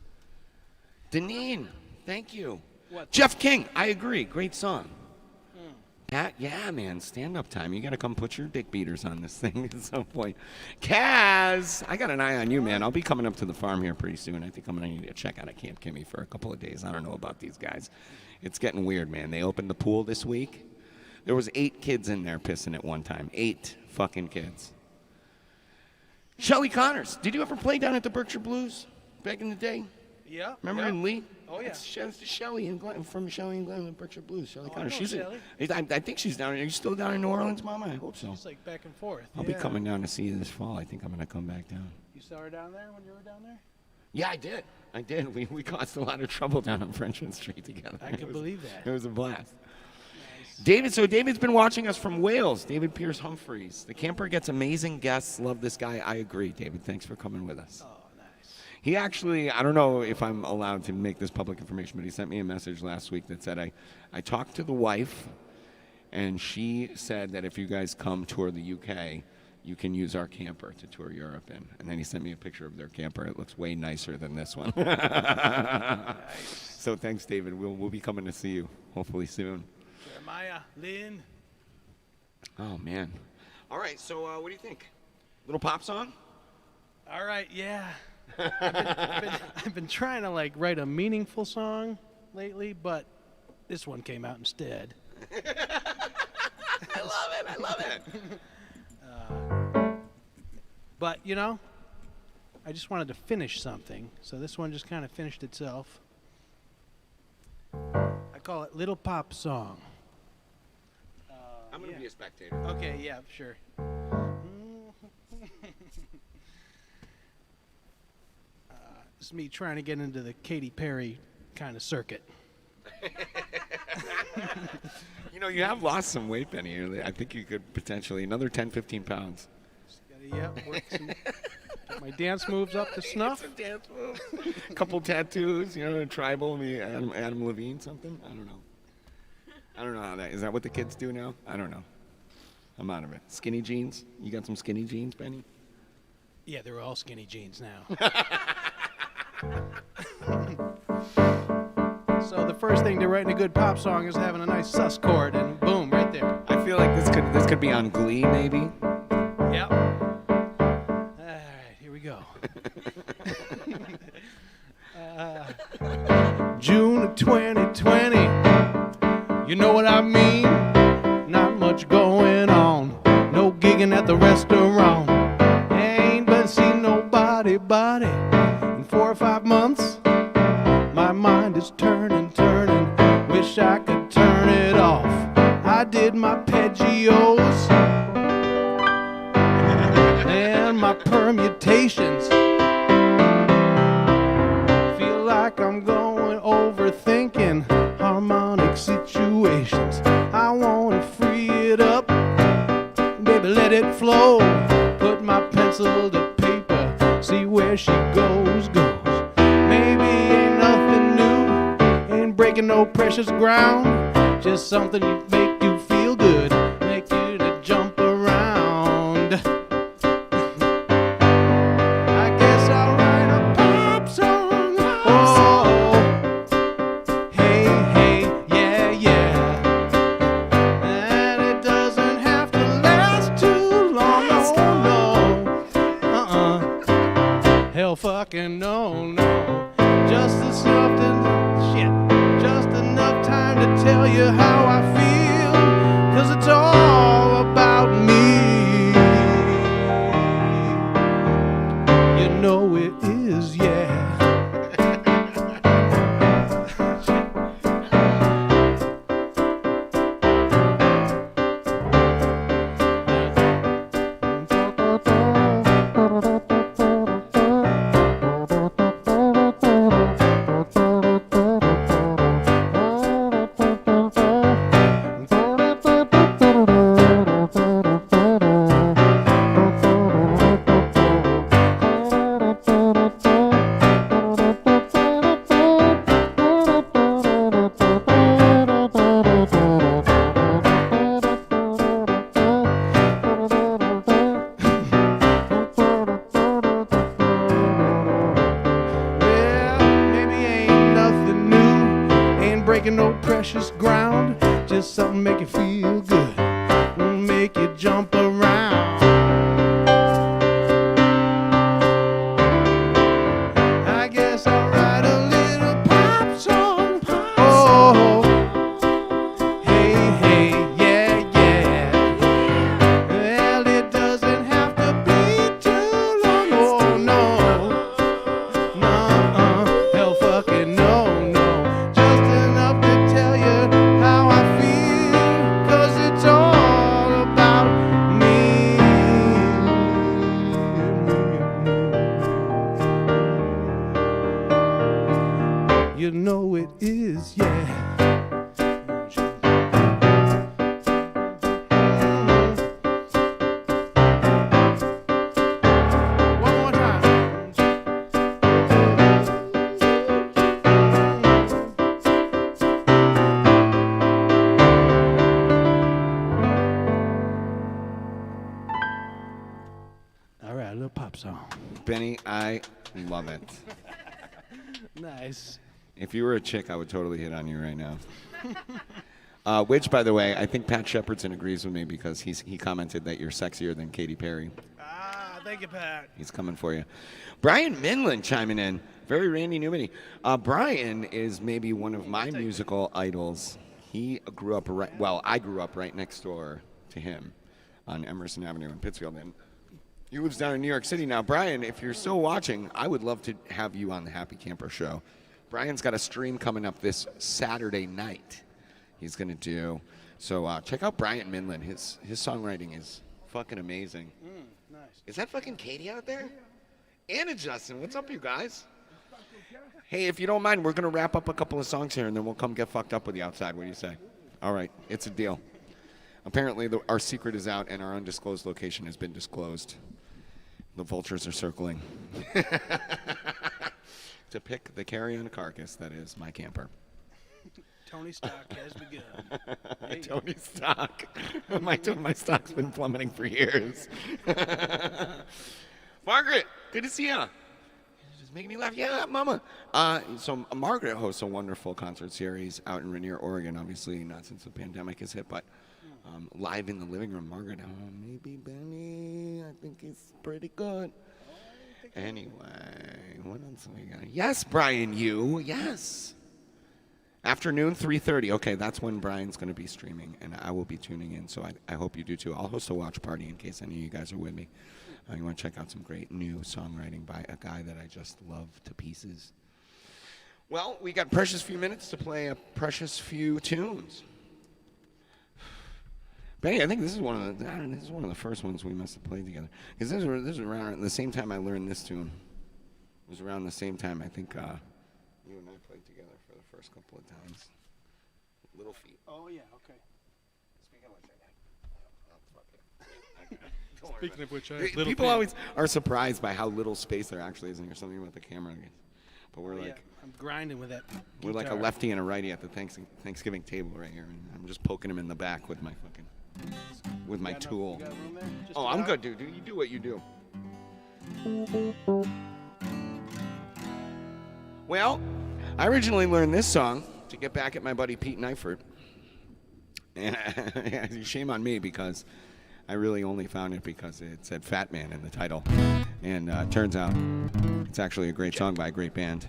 Deneen, thank you. What? Jeff King, I agree. Great song. Yeah, man, stand-up time. You got to come put your dick beaters on this thing at some point. Kaz, I got an eye on you, man. I'll be coming up to the farm here pretty soon. I think I'm going to need to check out a Camp Kimmy for a couple of days. I don't know about these guys. It's getting weird, man. They opened the pool this week. There was 8 kids in there pissing at one time. 8 fucking kids. Shelly Connors, did you ever play down at the Berkshire Blues back in the day? Yeah. Remember in Lee? Oh, yeah. It's Shelly and Glenn, from Shelly and Glenn, the Berkshire Blues. Shelly I Connors. know She's Shelly. I think she's down. Are you still down in New Orleans, Mama? I hope so. It's like back and forth. I'll be coming down to see you this fall. I think I'm going to come back down. You saw her down there when you were down there? Yeah, I did. We caused a lot of trouble down on Frenchmen Street together. I can believe that. It was a blast. Nice. David's been watching us from Wales. David Pierce Humphreys. The camper gets amazing guests. Love this guy. I agree, David. Thanks for coming with us. Oh, nice. He actually, I don't know if I'm allowed to make this public information, but he sent me a message last week that said, I talked to the wife, and she said that if you guys come tour the UK, you can use our camper to tour Europe in. And then he sent me a picture of their camper. It looks way nicer than this one. So thanks, David. We'll be coming to see you, hopefully soon. Jeremiah, Lynn. Oh, man. All right, so what do you think? Little pop song? All right, yeah. I've been trying to like write a meaningful song lately, but this one came out instead. I love it. But you know, I just wanted to finish something, so this one just kind of finished itself. I call it Little Pop Song. I'm going to be a spectator. Okay, yeah, sure. This is me trying to get into the Katy Perry kind of circuit. You know, you have lost some weight, Benny. I think you could potentially another 10, 15 pounds. Just gotta, work some, get my dance moves up to snuff. Some dance moves. A couple tattoos, a tribal, maybe Adam Levine, something. I don't know. I don't know how that is. That what the kids do now? I don't know. I'm out of it. Skinny jeans? You got some skinny jeans, Benny? Yeah, they're all skinny jeans now. So the first thing to writing a good pop song is having a nice sus chord, and boom, right there. I feel like this could be on Glee, maybe. Yep. All right, here we go. June of 2020. You know what I mean? Not much going on. No gigging at the restaurant. Ain't been seeing nobody in 4 or 5 months. My mind is turning. Wish I could turn it off. I did my arpeggios and my permutations. Feel like I'm going overthinking harmonic situations. I wanna free it up, baby, let it flow. Put my pencil to paper, see where she goes. Maybe ain't nothing new, ain't breaking no precious ground. Just something to make you feel good, make you to jump around. I guess I'll write a pop song. Oh, hey, yeah. And it doesn't have to last too long. No. Hell fucking no. Just enough time to tell you how I feel, 'cause it's all about me. You know it is, yeah. No precious ground, just something to make you feel good, make you jump around. I guess I'll write a little pop song. Oh, hey, yeah. Well, it doesn't have to be too long. Oh, no, hell fucking no. You know it is, yeah. One more time. Benny, I love it. Nice. If you were a chick, I would totally hit on you right now. Which, by the way, I think Pat Shepardson agrees with me because he commented that you're sexier than Katy Perry. Ah, thank you, Pat. He's coming for you. Brian Minland chiming in. Very Randy Newman. Brian is maybe one of my musical idols. He grew up I grew up right next door to him on Emerson Avenue in Pittsfield. And he lives down in New York City now. Brian, if you're still watching, I would love to have you on the Happy Camper Show. Brian's got a stream coming up this Saturday night. He's going to do. So check out Brian Minland. His songwriting is fucking amazing. Nice. Is that fucking Katie out there? Anna Justin, what's up, you guys? Hey, if you don't mind, we're going to wrap up a couple of songs here, and then we'll come get fucked up with you outside. What do you say? All right, it's a deal. Apparently, our secret is out, and our undisclosed location has been disclosed. The vultures are circling. To pick the carrion carcass that is my camper. Tony Stock has begun. Hey. Tony Stock. my stock's been plummeting for years. Margaret, good to see you. Just making me laugh. Yeah, mama. So Margaret hosts a wonderful concert series out in Rainier, Oregon. Obviously, not since the pandemic has hit, but live in the living room. Margaret, maybe Benny. I think he's pretty good. Anyway, what else have we got? Yes, Brian, yes. Afternoon, 3:30. Okay, that's when Brian's going to be streaming, and I will be tuning in, so I hope you do too. I'll host a watch party in case any of you guys are with me. You want to check out some great new songwriting by a guy that I just love to pieces. Well, we got precious few minutes to play a precious few tunes. Benny, I think this is one of the first ones we must have played together. Because this was around the same time I learned this tune. It was around the same time I think you and I played together for the first couple of times. Little Feet. Oh, yeah, okay. Speaking of which, people always are surprised by how little space there actually is, and there's something about the camera. But we're I'm grinding with that. We're like a lefty and a righty at the Thanksgiving table right here, and I'm just poking him in the back with my tool. Oh, I'm good, dude. You do what you do. Well, I originally learned this song to get back at my buddy Pete Neifert. And shame on me because I really only found it because it said Fat Man in the title. And turns out it's actually a great song by a great band.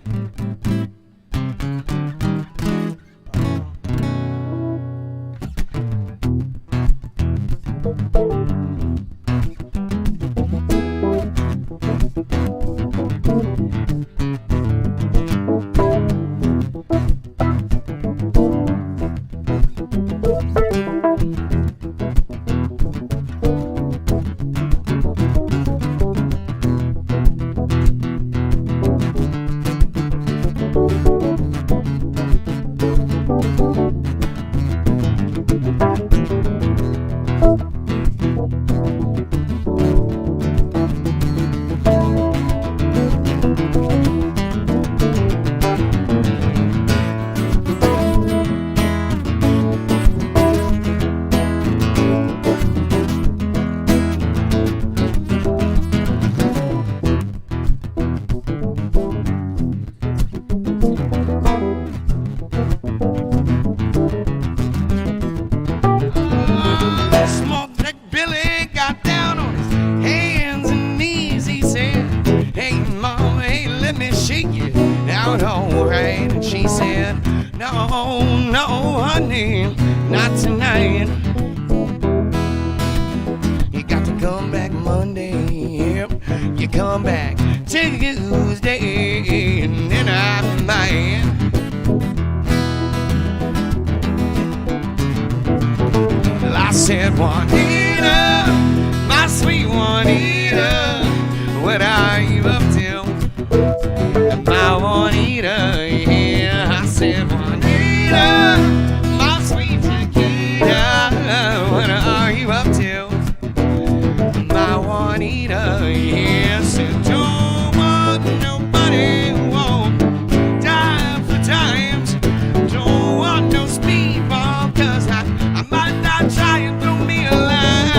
I might not try and throw me a line.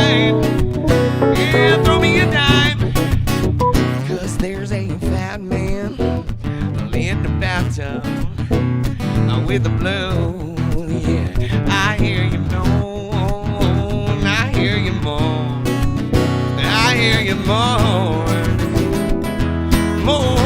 with the blues. Yeah, I hear you moan, I hear you moan, I hear you moan, moan.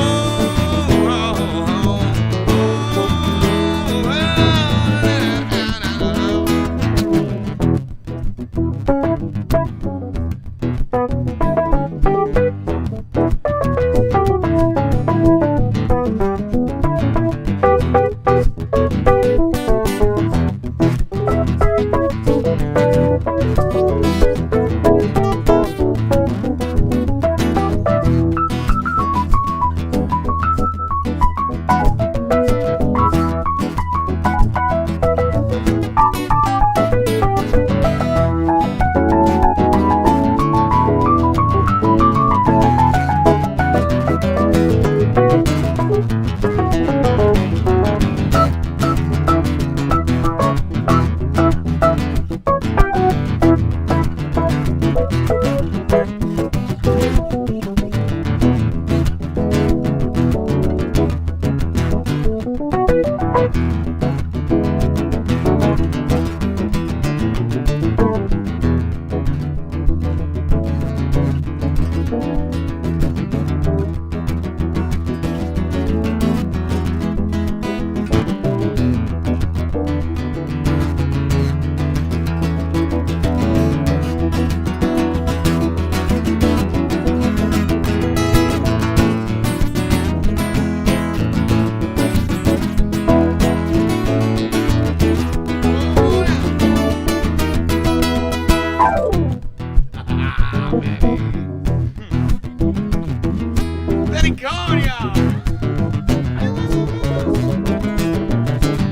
Ben Kohn, y'all.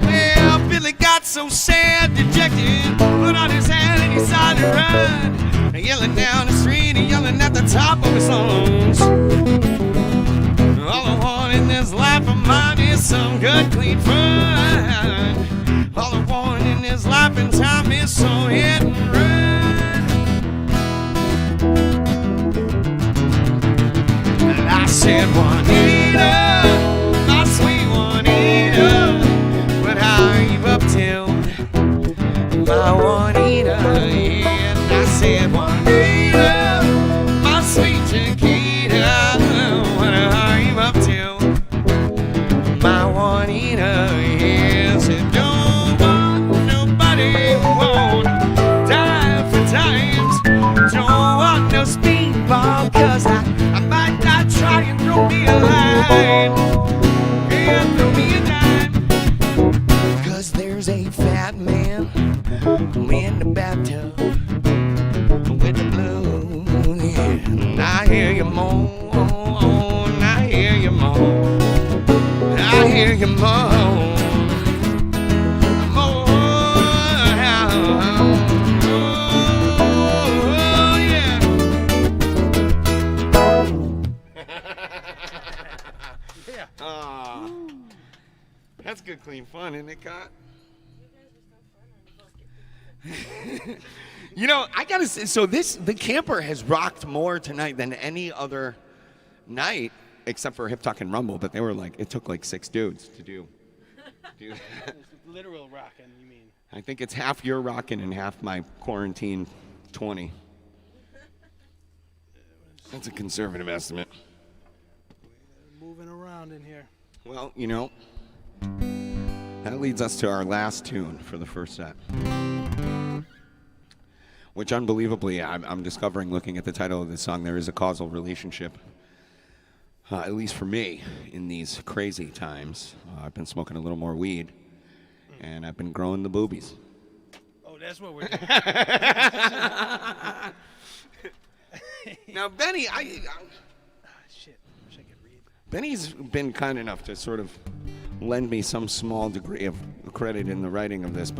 Well, Billy got so sad, dejected, put on his hand and he started to run, yelling down the street and yelling at the top of his lungs. All I want in this life of mine is some good, clean fun. All I want in this life and time is some hit and run. And I said, Juanita, my sweet Juanita, what are you up to, my Juanita? Yeah, and I said, Juanita, my sweet Chiquita, what are you up to, my Juanita? Yeah, I said, don't want nobody won't die for times, don't want no speedball, cause I might not try and throw me a line, yeah, throw me a dime, cause there's a fat man in the bathtub with the blues, yeah, and I hear you moan, I hear you moan, I hear you moan. That's good, clean fun, isn't it, Cot? You know, I gotta say, so the camper has rocked more tonight than any other night, except for Hip Talk and Rumble, but they were like, it took like 6 dudes to do that. Literal rocking, you mean? I think it's half your rocking and half my quarantine 20. That's a conservative estimate. Moving around in here. Well, you know, that leads us to our last tune for the first set, which unbelievably, I'm discovering looking at the title of this song, there is a causal relationship, at least for me, in these crazy times. I've been smoking a little more weed, and I've been growing the boobies. Oh, that's what we're doing. Now, Benny, Shit, wish I could read. Benny's been kind enough to sort of lend me some small degree of credit in the writing of this,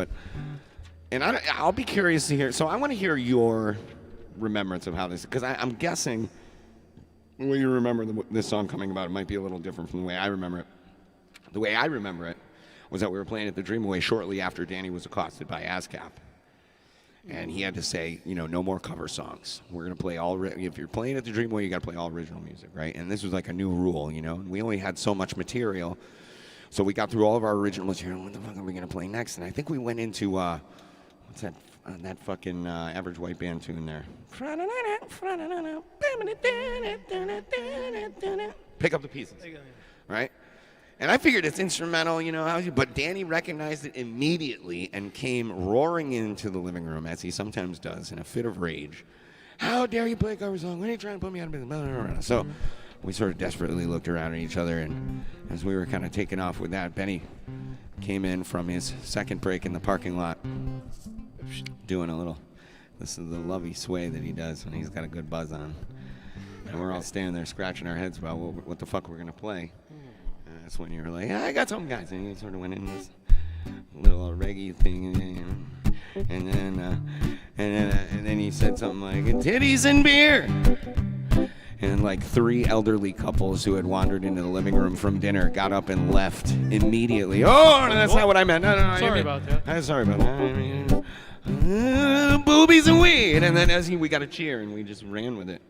and I'll be curious to hear. So I want to hear your remembrance of how this, because I'm guessing the way you remember this song coming about, it might be a little different from the way I remember it. The way I remember it was that we were playing at the Dreamaway shortly after Danny was accosted by ASCAP. And he had to say, you know, no more cover songs. We're going to play if you're playing at the Dreamaway, you got to play all original music, right? And this was like a new rule, you know? And we only had so much material. So we got through all of our original material. What the fuck are we going to play next? And I think we went into, what's that fucking Average White Band tune there. Pick up the pieces, right? And I figured it's instrumental, you know, but Danny recognized it immediately and came roaring into the living room, as he sometimes does, in a fit of rage. How dare you play a cover song? When are you trying to put me out of business? So we sort of desperately looked around at each other, and as we were kind of taking off with that, Benny came in from his second break in the parking lot, doing a little, this is the lovey sway that he does when he's got a good buzz on. And we're all standing there scratching our heads about what the fuck we're going to play. That's when you were like, I got some guys. And he sort of went in this little reggae thing. And then he said something like, titties and beer. And like 3 elderly couples who had wandered into the living room from dinner got up and left immediately. Oh, that's not what I meant. No. Sorry about that. I'm sorry about that. Boobies and weed. And then we got a cheer, and we just ran with it.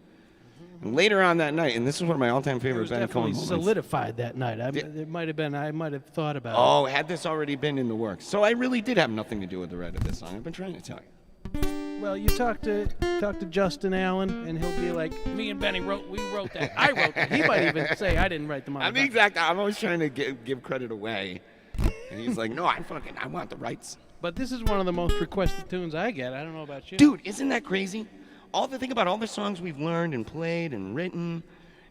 And later on that night, and this is one of my all-time favorite Ben Kohn moments. Solidified that night. It might have been. I might have thought about it. Oh, had this already been in the works? So I really did have nothing to do with the write of this song. I've been trying to tell you. Well, you talk to Justin Allen, and he'll be like, "Me and Benny wrote that. I wrote that." He might even say, "I didn't write the motherfucker." I'm always trying to give credit away, and he's like, "No, I want the rights." But this is one of the most requested tunes I get. I don't know about you, dude. Isn't that crazy? Think about all the songs we've learned and played and written,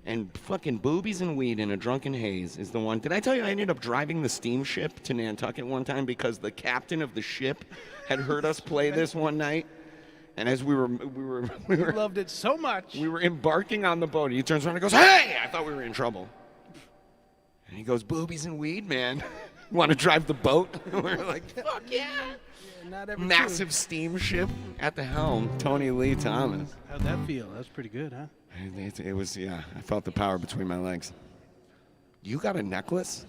and fucking boobies and weed in a drunken haze is the one. Did I tell you I ended up driving the steamship to Nantucket one time because the captain of the ship had heard us play this one night? And as we were loved it so much. We were embarking on the boat. He turns around and goes, "Hey!" I thought we were in trouble. And he goes, "Boobies and weed, man. You want to drive the boat?" We're like, "Fuck yeah!" Massive steamship at the helm. Tony Lee Thomas. How'd that feel? That was pretty good, huh? It was, yeah. I felt the power between my legs. You got a necklace?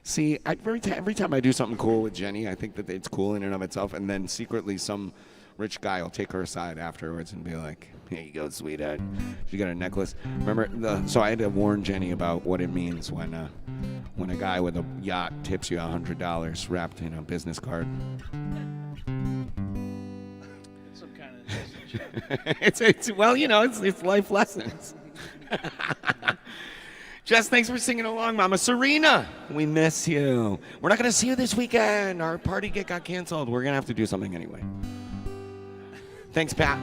See, every time I do something cool with Jenny, I think that it's cool in and of itself, and then secretly some rich guy will take her aside afterwards and be like, "Here you go, sweetheart. You got a necklace." Remember, so I had to warn Jenny about what it means when a guy with a yacht tips you $100 wrapped in a business card. Some kind of message. it's well, you know, it's life lessons. Jess, thanks for singing along, Mama. Serena, we miss you. We're not going to see you this weekend. Our party got canceled. We're going to have to do something anyway. Thanks, Pat.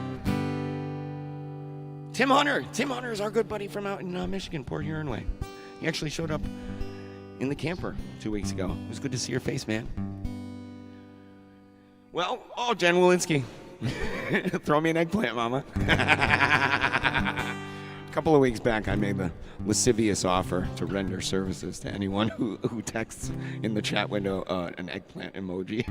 Tim Hunter. Tim Hunter is our good buddy from out in Michigan, Port Huron way. He actually showed up in the camper 2 weeks ago. It was good to see your face, man. Well, Jen Walensky. Throw me an eggplant, Mama. A couple of weeks back, I made the lascivious offer to render services to anyone who texts in the chat window an eggplant emoji.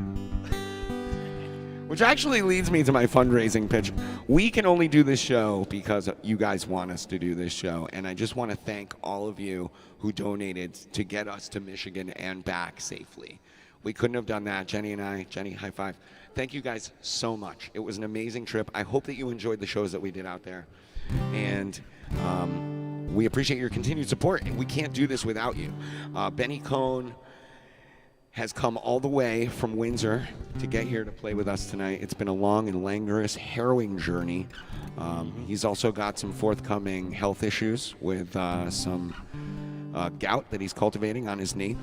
Which actually leads me to my fundraising pitch. We can only do this show because you guys want us to do this show. And I just want to thank all of you who donated to get us to Michigan and back safely. We couldn't have done that. Jenny and I, Jenny, high five. Thank you guys so much. It was an amazing trip. I hope that you enjoyed the shows that we did out there. And we appreciate your continued support. And we can't do this without you. Ben Kohn has come all the way from Windsor to get here to play with us tonight. It's been a long and languorous, harrowing journey. He's also got some forthcoming health issues with some gout that he's cultivating on his knee.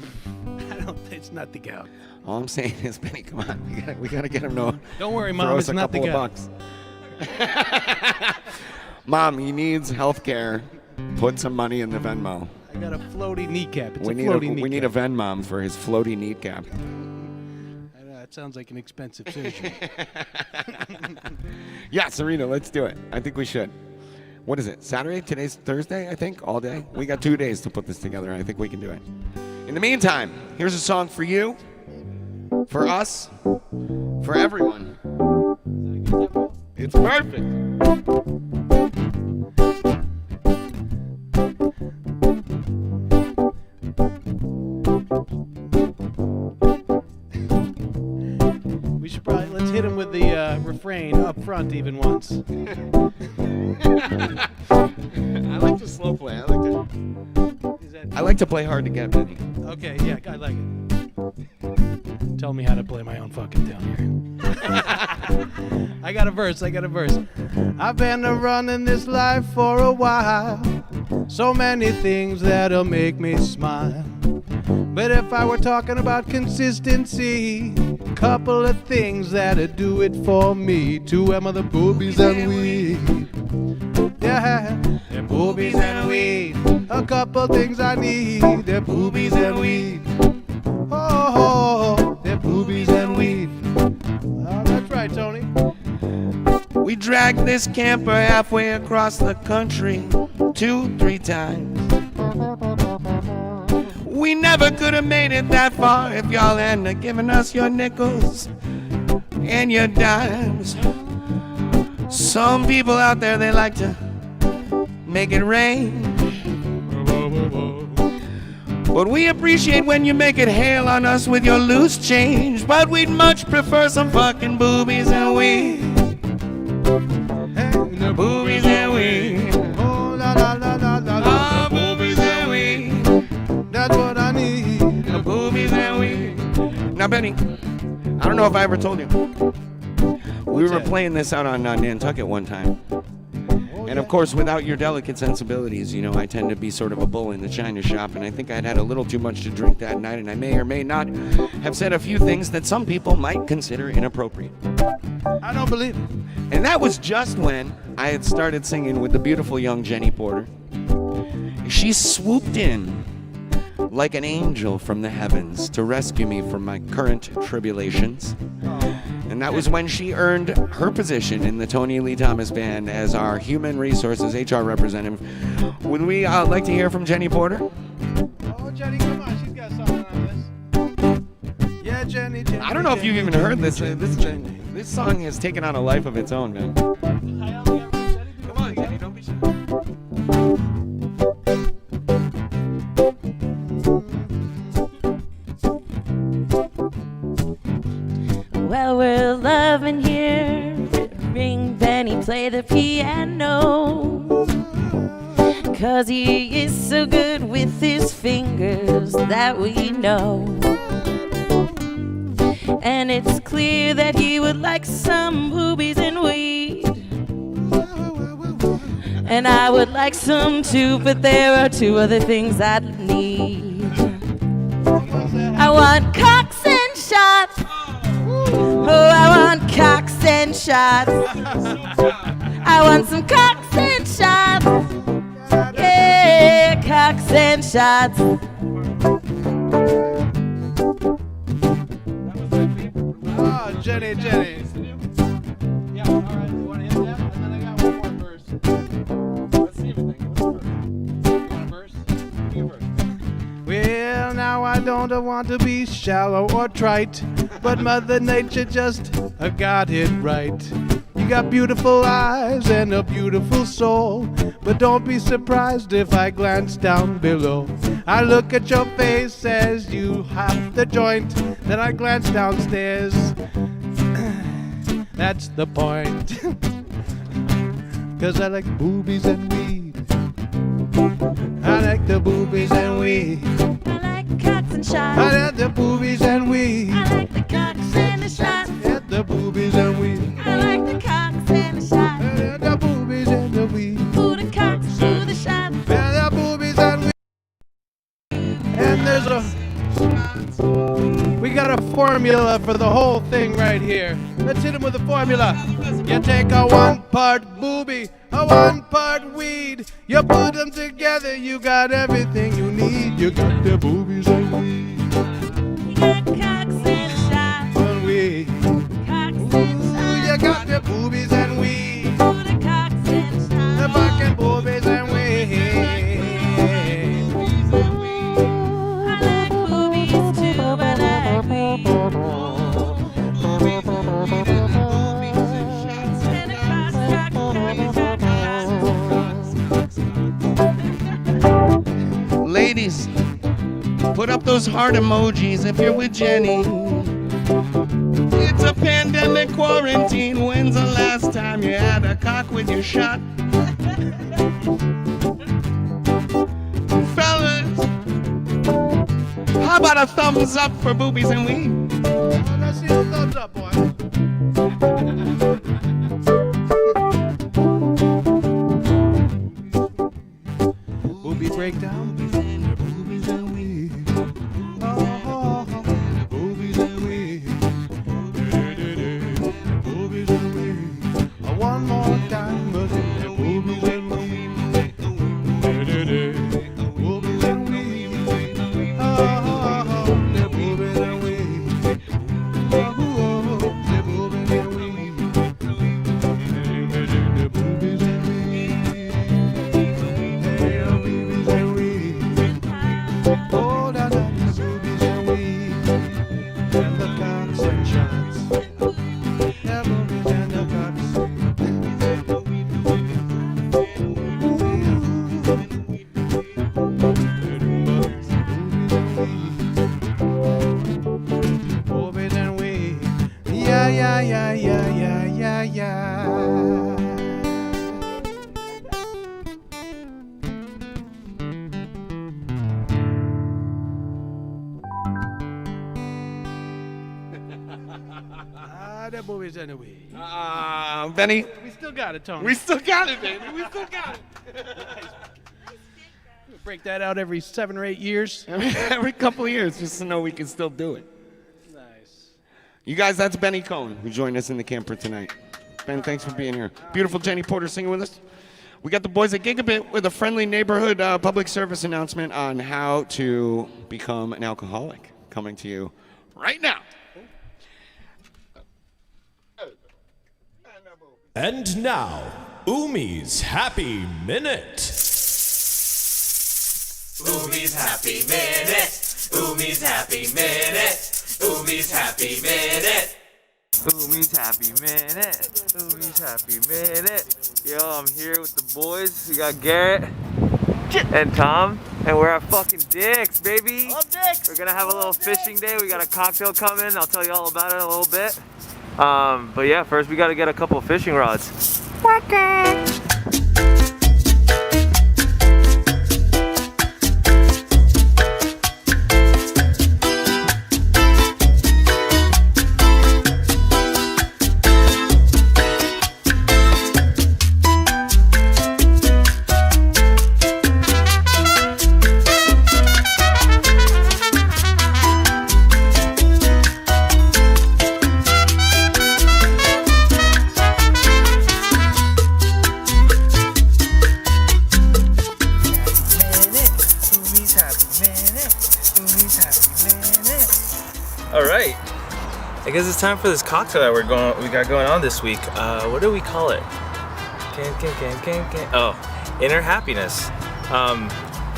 It's not the gout. All I'm saying is, Benny, come on. We gotta get him to Don't worry, throw Mom, us it's not the gout. $2 Mom, he needs health care. Put some money in the Venmo. I got a floaty kneecap. We need a Venmom for his floaty kneecap. I know, it sounds like an expensive surgery. Yeah, Serena, let's do it. I think we should. What is it? Saturday? Today's Thursday, I think, all day. We got 2 days to put this together. I think we can do it. In the meantime, here's a song for you, for us, for everyone. It's perfect. We should probably, let's hit him with the refrain up front even once. I like the slow play. I like it. that? I like to play hard to get, Benny. Okay, yeah, I like it. Tell me how to play my own fucking tune here. I got a verse. I've been running this life for a while. So many things that'll make me smile. But if I were talking about consistency, couple of things that'll do it for me. Two of the boobies and weed. Yeah, the boobies and weed. A couple things I need. The boobies and weed. Oh, the boobies and weed. Oh, that's right, Tony. We dragged this camper halfway across the country 2-3 times. We never could have made it that far if y'all hadn't given us your nickels and your dimes. Some people out there, they like to make it rain. But we appreciate when you make it hail on us with your loose change. But we'd much prefer some fucking boobies and weed. The boobies and weed. Oh, la la la la la la. Oh, boobies and weed. That's what I need. The boobies and weed. Now, Benny, I don't know if I ever told you. We were playing this out on Nantucket one time. And of course, without your delicate sensibilities, you know, I tend to be sort of a bull in the china shop, and I think I'd had a little too much to drink that night, and I may or may not have said a few things that some people might consider inappropriate. I don't believe it. And that was just when I had started singing with the beautiful young Jenny Porter. She swooped in like an angel from the heavens to rescue me from my current tribulations. And that was when she earned her position in the Tony Lee Thomas Band as our Human Resources HR representative. Would we like to hear from Jenny Porter? Oh, Jenny, come on. She's got something on this. Yeah, Jenny. I don't know if you've even heard this. This song has taken on a life of its own, man. Come on, Jenny, don't be shy. Well, we're loving here. Ring Benny play the piano. 'Cause he is so good with his fingers, that we know. And it's clear that he would like some boobies and weed. And I would like some too, but there are two other things I need. I want cocks and shots. Oh, I want cocks and shots. I want some cocks and shots. Yeah, cocks and shots. Oh, Jenny. Yeah, all right. You want to hit that? And then I got one more verse. Let's see if it thinks. You want a verse? Give me a verse. Well, now I don't want to be shallow or trite, but Mother Nature just got it right. You got beautiful eyes and a beautiful soul, but don't be surprised if I glance down below. I look at your face as you hop the joint, then I glance downstairs. That's the point. 'Cause I like boobies and weed. I like the boobies and weed. I like cocks and shots. I like the boobies and weed. I like the cocks and the shots. Yeah, the boobies and weed. I like the cocks and the shots. Yeah, the boobies and the weed. Ooh, the cocks, ooh, the shots. Yeah, the boobies and weed. And there's we got a formula for the whole thing right here. Let's hit him with a formula. You take a 1-part booby, a 1-part weed. You put them together, you got everything you need. You got the boobies and weed. You got cocks and shots. And weed. Cocks and Ooh, shots. you got the boobies and weed. Ooh, the cocks and shots. The fucking boobies and weed. I like boobies too, I like weed. And the cocks, Ladies, put up those heart emojis if you're with Jenny. It's a pandemic quarantine. When's the last time you had a cock with your shot? Fellas, How about a thumbs up for boobies and weed? Let's see the thumbs up, boy. Booby breakdown. Boobies and weed. Oh, boobies and weed. Boobies and weed. One more time, but boobies and weed. Boobies and weed. Benny, we still got it, Tony. we still got it, baby. We still got it. Break that out every 7 or 8 years. Every couple of years, just to know we can still do it. Nice. You guys, that's Ben Kohn, who joined us in the camper tonight. Ben, thanks for being here. Beautiful Jenny Porter singing with us. We got the boys at Gigabit with a friendly neighborhood public service announcement on how to become an alcoholic. Coming to you right now. And now, Humi's Happy Minute. Humi's Happy Minute. Humi's Happy Minute. Humi's Happy Minute. Humi's Happy Minute. Humi's Happy Minute. Yo, I'm here with the boys. We got Garrett and Tom, and we're at fucking Dick's, baby. Love Dick's. We're gonna have a little fishing day. We got a cocktail coming. I'll tell you all about it in a little bit. But yeah, first we gotta get a couple of fishing rods. Alright, I guess it's time for this cocktail that we got going on this week. What do we call it? Oh, Inner Happiness.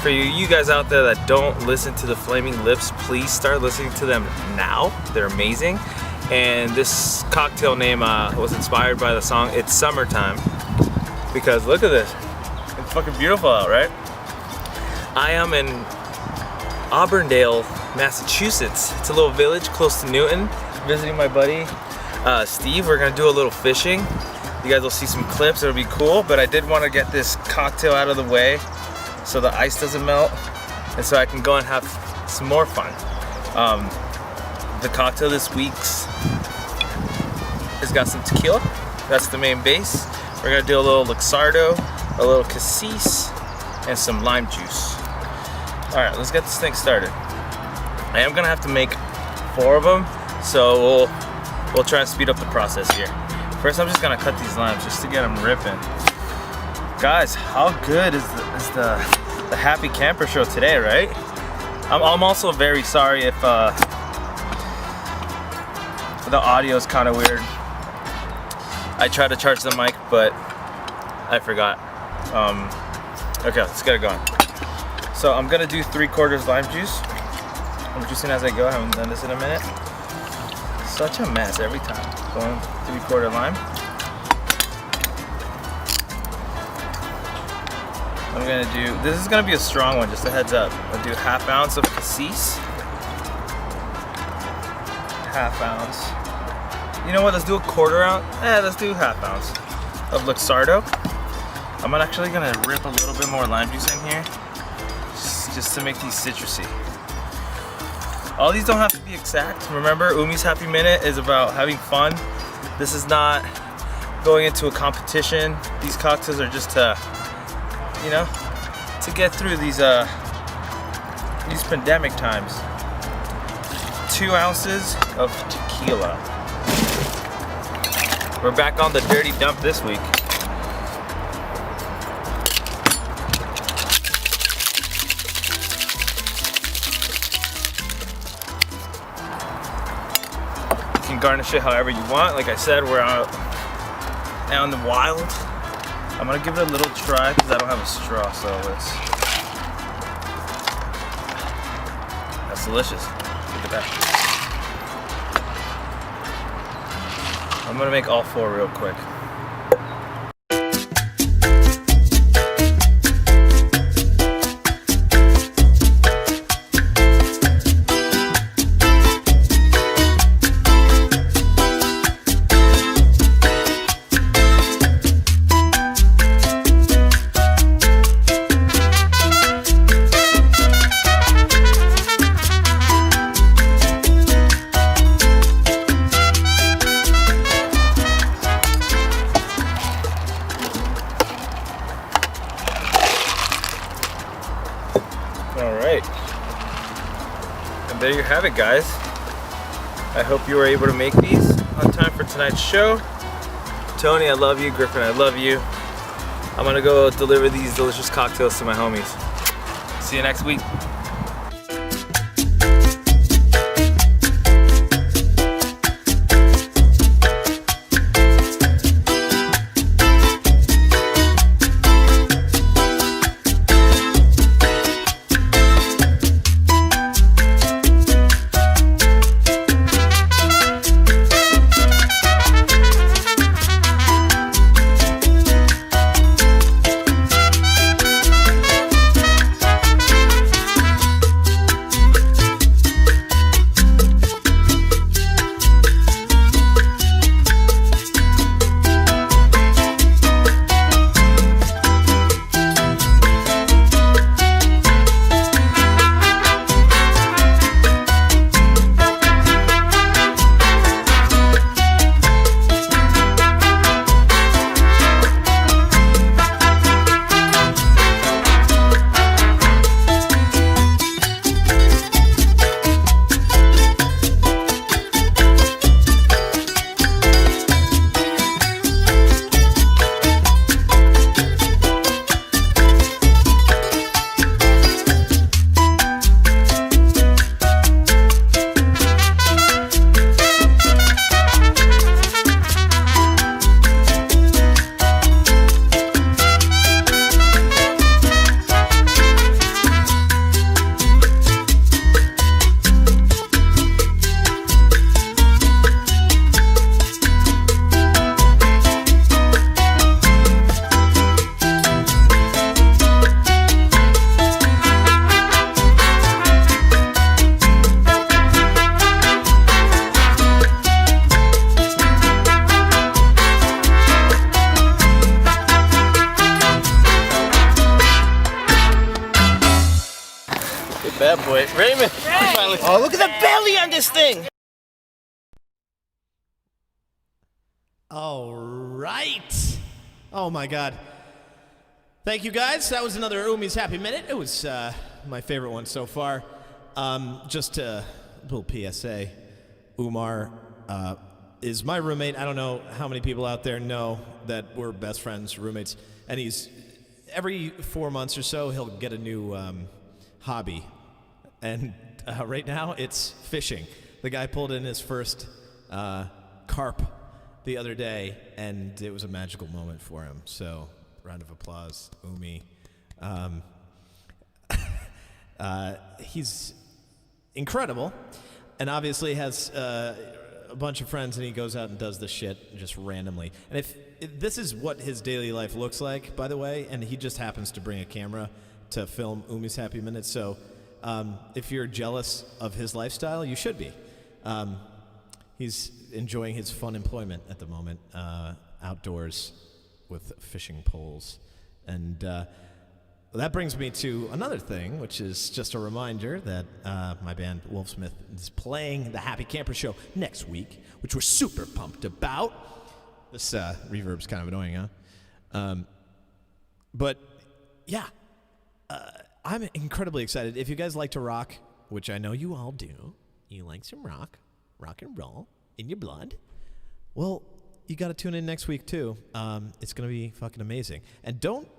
For you guys out there that don't listen to the Flaming Lips, please start listening to them now. They're amazing. And this cocktail name was inspired by the song It's Summertime. Because look at this. It's fucking beautiful out, right? I am in Auburndale, Massachusetts. It's a little village close to Newton. Visiting my buddy Steve. We're gonna do a little fishing. You guys will see some clips. It'll be cool. But I did want to get this cocktail out of the way so the ice doesn't melt, and so I can go and have some more fun. The cocktail this week's has got some tequila. That's the main base. We're gonna do a little Luxardo, a little cassis, and some lime juice. All right, let's get this thing started. I am gonna have to make 4 of them, so we'll try and speed up the process here. First, I'm just gonna cut these limes just to get them ripping. Guys, how good is the Happy Camper Show today, right? I'm also very sorry if the audio is kind of weird. I tried to charge the mic, but I forgot. Okay, let's get it going. So I'm gonna do 3/4 lime juice. I'm juicing as I go. I haven't done this in a minute. Such a mess every time. Going 3/4 lime. I'm gonna do, this is gonna be a strong one, just a heads up. I'll do 1/2 ounce of cassis. 1/2 ounce. You know what, let's do a 1/4 ounce. Let's do 1/2 ounce of Luxardo. I'm actually gonna rip a little bit more lime juice in here, just to make these citrusy. All these don't have to be exact. Remember, Umi's Happy Minute is about having fun. This is not going into a competition. These cocktails are just to, you know, to get through these pandemic times. 2 ounces of tequila. We're back on the dirty dump this week. You can garnish it however you want. Like I said, we're out in the wild. I'm gonna give it a little try because I don't have a straw, so that's delicious. Look at that. I'm gonna make all 4 real quick. And there you have it, guys. I hope you were able to make these on time for tonight's show. Tony, I love you. Griffin, I love you. I'm gonna go deliver these delicious cocktails to my homies. See you next week. Bad boy. Raymond! Finally. Oh, look at the belly on this thing! All right. Oh, my God. Thank you, guys. That was another Umi's Happy Minute. It was my favorite one so far. Just a little PSA. Umar is my roommate. I don't know how many people out there know that we're best friends, roommates. And he's, every 4 months or so, he'll get a new hobby. And right now, it's fishing. The guy pulled in his first carp the other day, and it was a magical moment for him. So, round of applause, Umi. He's incredible, and obviously has a bunch of friends, and he goes out and does this shit just randomly. And if this is what his daily life looks like, by the way, and he just happens to bring a camera to film Umi's Happy Minutes, so if you're jealous of his lifestyle, you should be. He's enjoying his fun employment at the moment, outdoors with fishing poles. And that brings me to another thing, which is just a reminder that my band Wolfsmith is playing the Happy Camper Show next week, which we're super pumped about. This reverb's kind of annoying, huh? But yeah, I'm incredibly excited. If you guys like to rock, which I know you all do, you like some rock and roll in your blood, well, you got to tune in next week too. It's going to be fucking amazing. And don't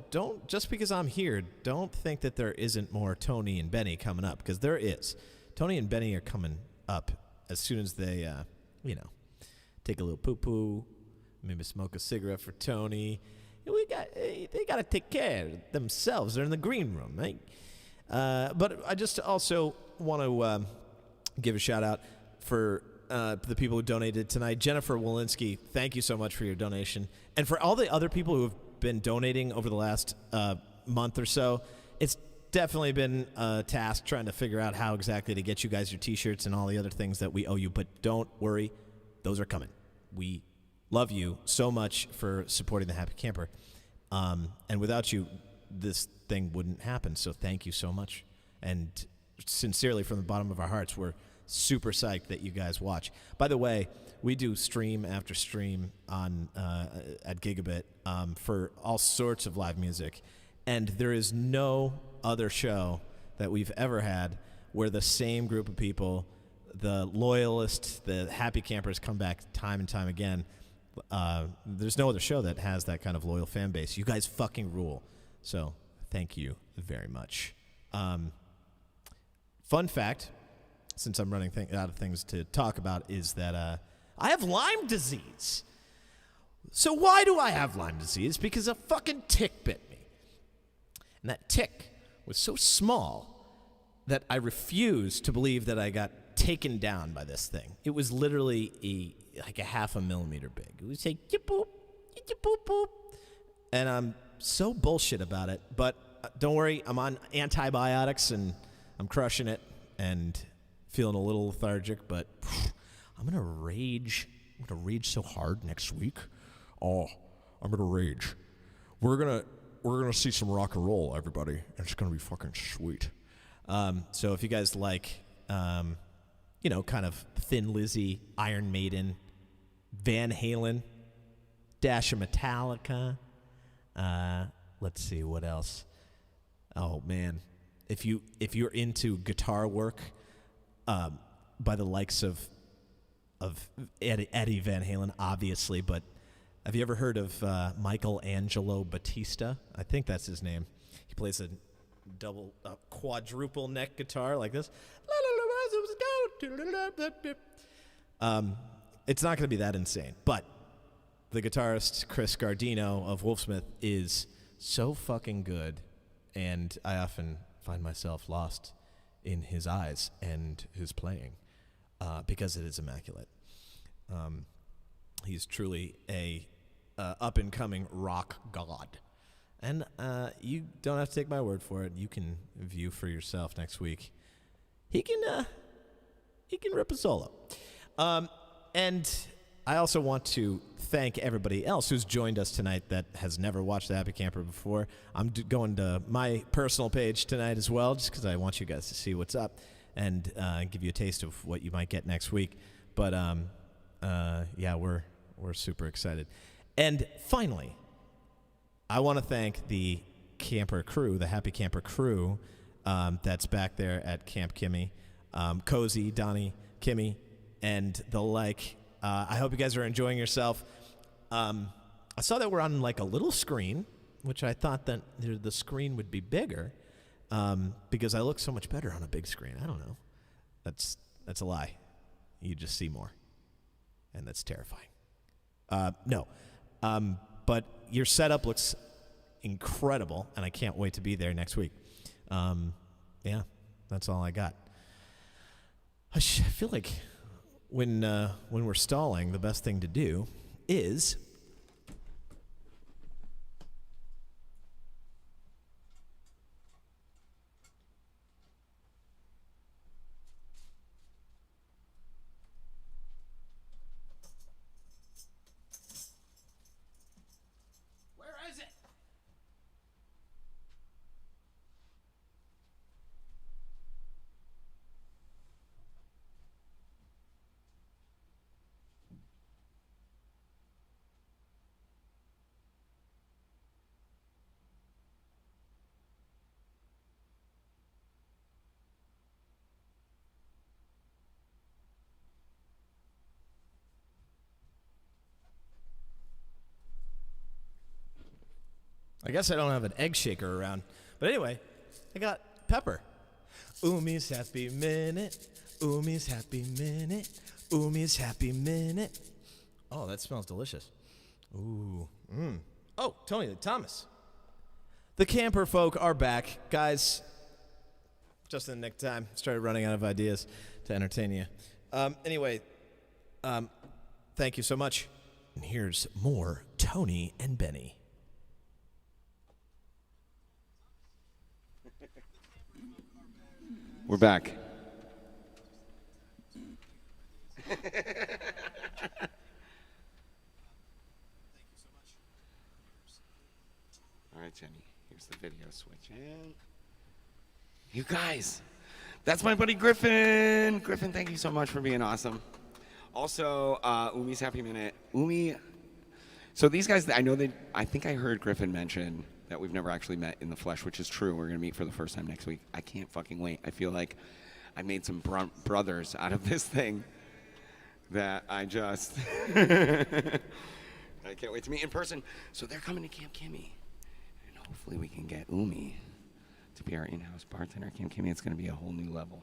just because I'm here, don't think that there isn't more Tony and Benny coming up, because there is. Tony and Benny are coming up as soon as they, take a little poo-poo, maybe smoke a cigarette for Tony. They got to take care of themselves. They're in the green room, right? But I just also want to give a shout out for the people who donated tonight. Jennifer Walensky, thank you so much for your donation. And for all the other people who have been donating over the last month or so, it's definitely been a task trying to figure out how exactly to get you guys your T-shirts and all the other things that we owe you. But don't worry, those are coming. We love you so much for supporting the Happy Camper. And without you, this thing wouldn't happen. So thank you so much. And sincerely, from the bottom of our hearts, we're super psyched that you guys watch. By the way, we do stream after stream on at Gigabit for all sorts of live music. And there is no other show that we've ever had where the same group of people, the loyalists, the happy campers, come back time and time again. There's no other show that has that kind of loyal fan base. You guys fucking rule. So thank you very much. Fun fact, since I'm running out of things to talk about, is that I have Lyme disease. So why do I have Lyme disease? Because a fucking tick bit me. And that tick was so small that I refused to believe that I got taken down by this thing. It was literally like a half a millimeter big. It would say, yip boop, yip boop boop. And I'm so bullshit about it. But don't worry, I'm on antibiotics and I'm crushing it and feeling a little lethargic. But I'm gonna rage. I'm gonna rage so hard next week. Oh, I'm gonna rage. We're gonna see some rock and roll, everybody, and it's gonna be fucking sweet. So if you guys like, kind of Thin Lizzy, Iron Maiden, Van Halen, dash of Metallica. Let's see what else. Oh man, if you're into guitar work, by the likes of Eddie Van Halen, obviously, but have you ever heard of Michelangelo Batista? I think that's his name. He plays a quadruple neck guitar like this. It's not going to be that insane, but the guitarist Chris Gardino of Wolfsmith is so fucking good, and I often find myself lost in his eyes and his playing because it is immaculate. He's truly a up-and-coming rock god. And you don't have to take my word for it. You can view for yourself next week. He can rip a solo. And I also want to thank everybody else who's joined us tonight that has never watched The Happy Camper before. I'm going to my personal page tonight as well, just because I want you guys to see what's up and give you a taste of what you might get next week. But yeah, we're super excited. And finally, I want to thank the camper crew, the Happy Camper crew, that's back there at Camp Kimmy, Cozy, Donnie, Kimmy, and the like. I hope you guys are enjoying yourself. I saw that we're on like a little screen, which I thought that the screen would be bigger because I look so much better on a big screen. I don't know. That's a lie. You just see more, and that's terrifying. No. But your setup looks incredible, and I can't wait to be there next week. Yeah, that's all I got. I feel like when we're stalling, the best thing to do is I guess I don't have an egg shaker around. But anyway, I got pepper. Umi's Happy Minute. Umi's Happy Minute. Umi's Happy Minute. Oh, that smells delicious. Ooh. Oh, Tony Thomas. The camper folk are back. Guys, just in the nick of time. Started running out of ideas to entertain you. Anyway, thank you so much. And here's more Tony and Benny. We're back. All right, Jenny. Here's the video switch. And you guys, that's my buddy Griffin. Griffin, thank you so much for being awesome. Also, Umi's Happy Minute. Umi. So these guys, I think I heard Griffin mention that we've never actually met in the flesh, which is true. We're going to meet for the first time next week. I can't fucking wait. I feel like I made some brothers out of this thing that I just... I can't wait to meet in person. So they're coming to Camp Kimmy. And hopefully we can get Umi to be our in-house bartender at Camp Kimmy. It's going to be a whole new level.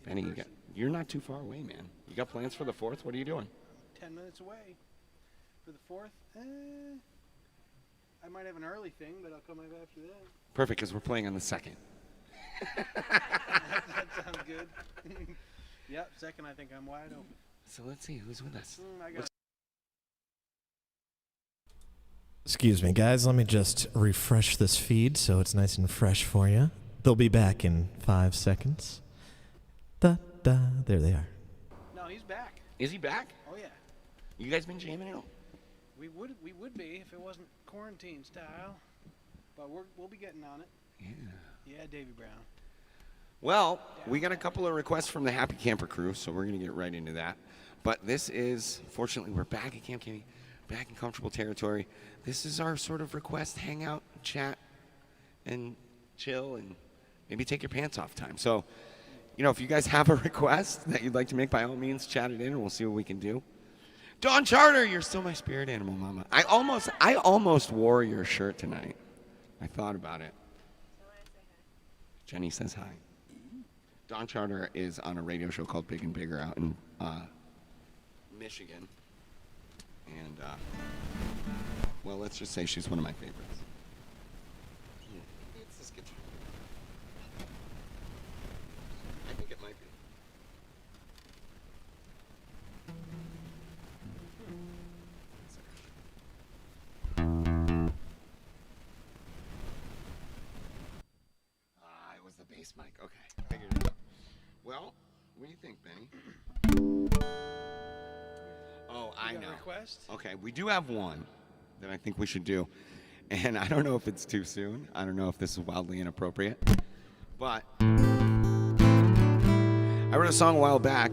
Benny, you're not too far away, man. You got plans for the 4th? What are you doing? 10 minutes away. For the 4th, I might have an early thing, but I'll come after that. Perfect, because we're playing on the 2nd. That sounds good. Yep, 2nd I think I'm wide open. So let's see, who's with us? Excuse me, guys. Let me just refresh this feed so it's nice and fresh for you. They'll be back in 5 seconds. Da-da. There they are. No, he's back. Is he back? Oh, yeah. You guys been jamming at all? We would be if it wasn't quarantine style. But we'll be getting on it. Yeah. Yeah, Davy Brown. Well, we got a couple of requests from the Happy Camper crew, so we're going to get right into that. But this is, fortunately, we're back at Camp Kimmy, back in comfortable territory. This is our sort of request, hang out, chat, and chill, and maybe take your pants off time. So, you know, if you guys have a request that you'd like to make, by all means, chat it in, and we'll see what we can do. Dawn Charter, you're still my spirit animal, mama. I almost wore your shirt tonight. I thought about it. Jenny says hi. Dawn Charter is on a radio show called Big and Bigger out in Michigan. And, well, let's just say she's one of my favorites. It's this guitar. I think it might be. It was the bass mic. Okay, figured it out. Well, what do you think, Benny? Oh, I know. Request? Okay, we do have one that I think we should do. And I don't know if it's too soon. I don't know if this is wildly inappropriate. But I wrote a song a while back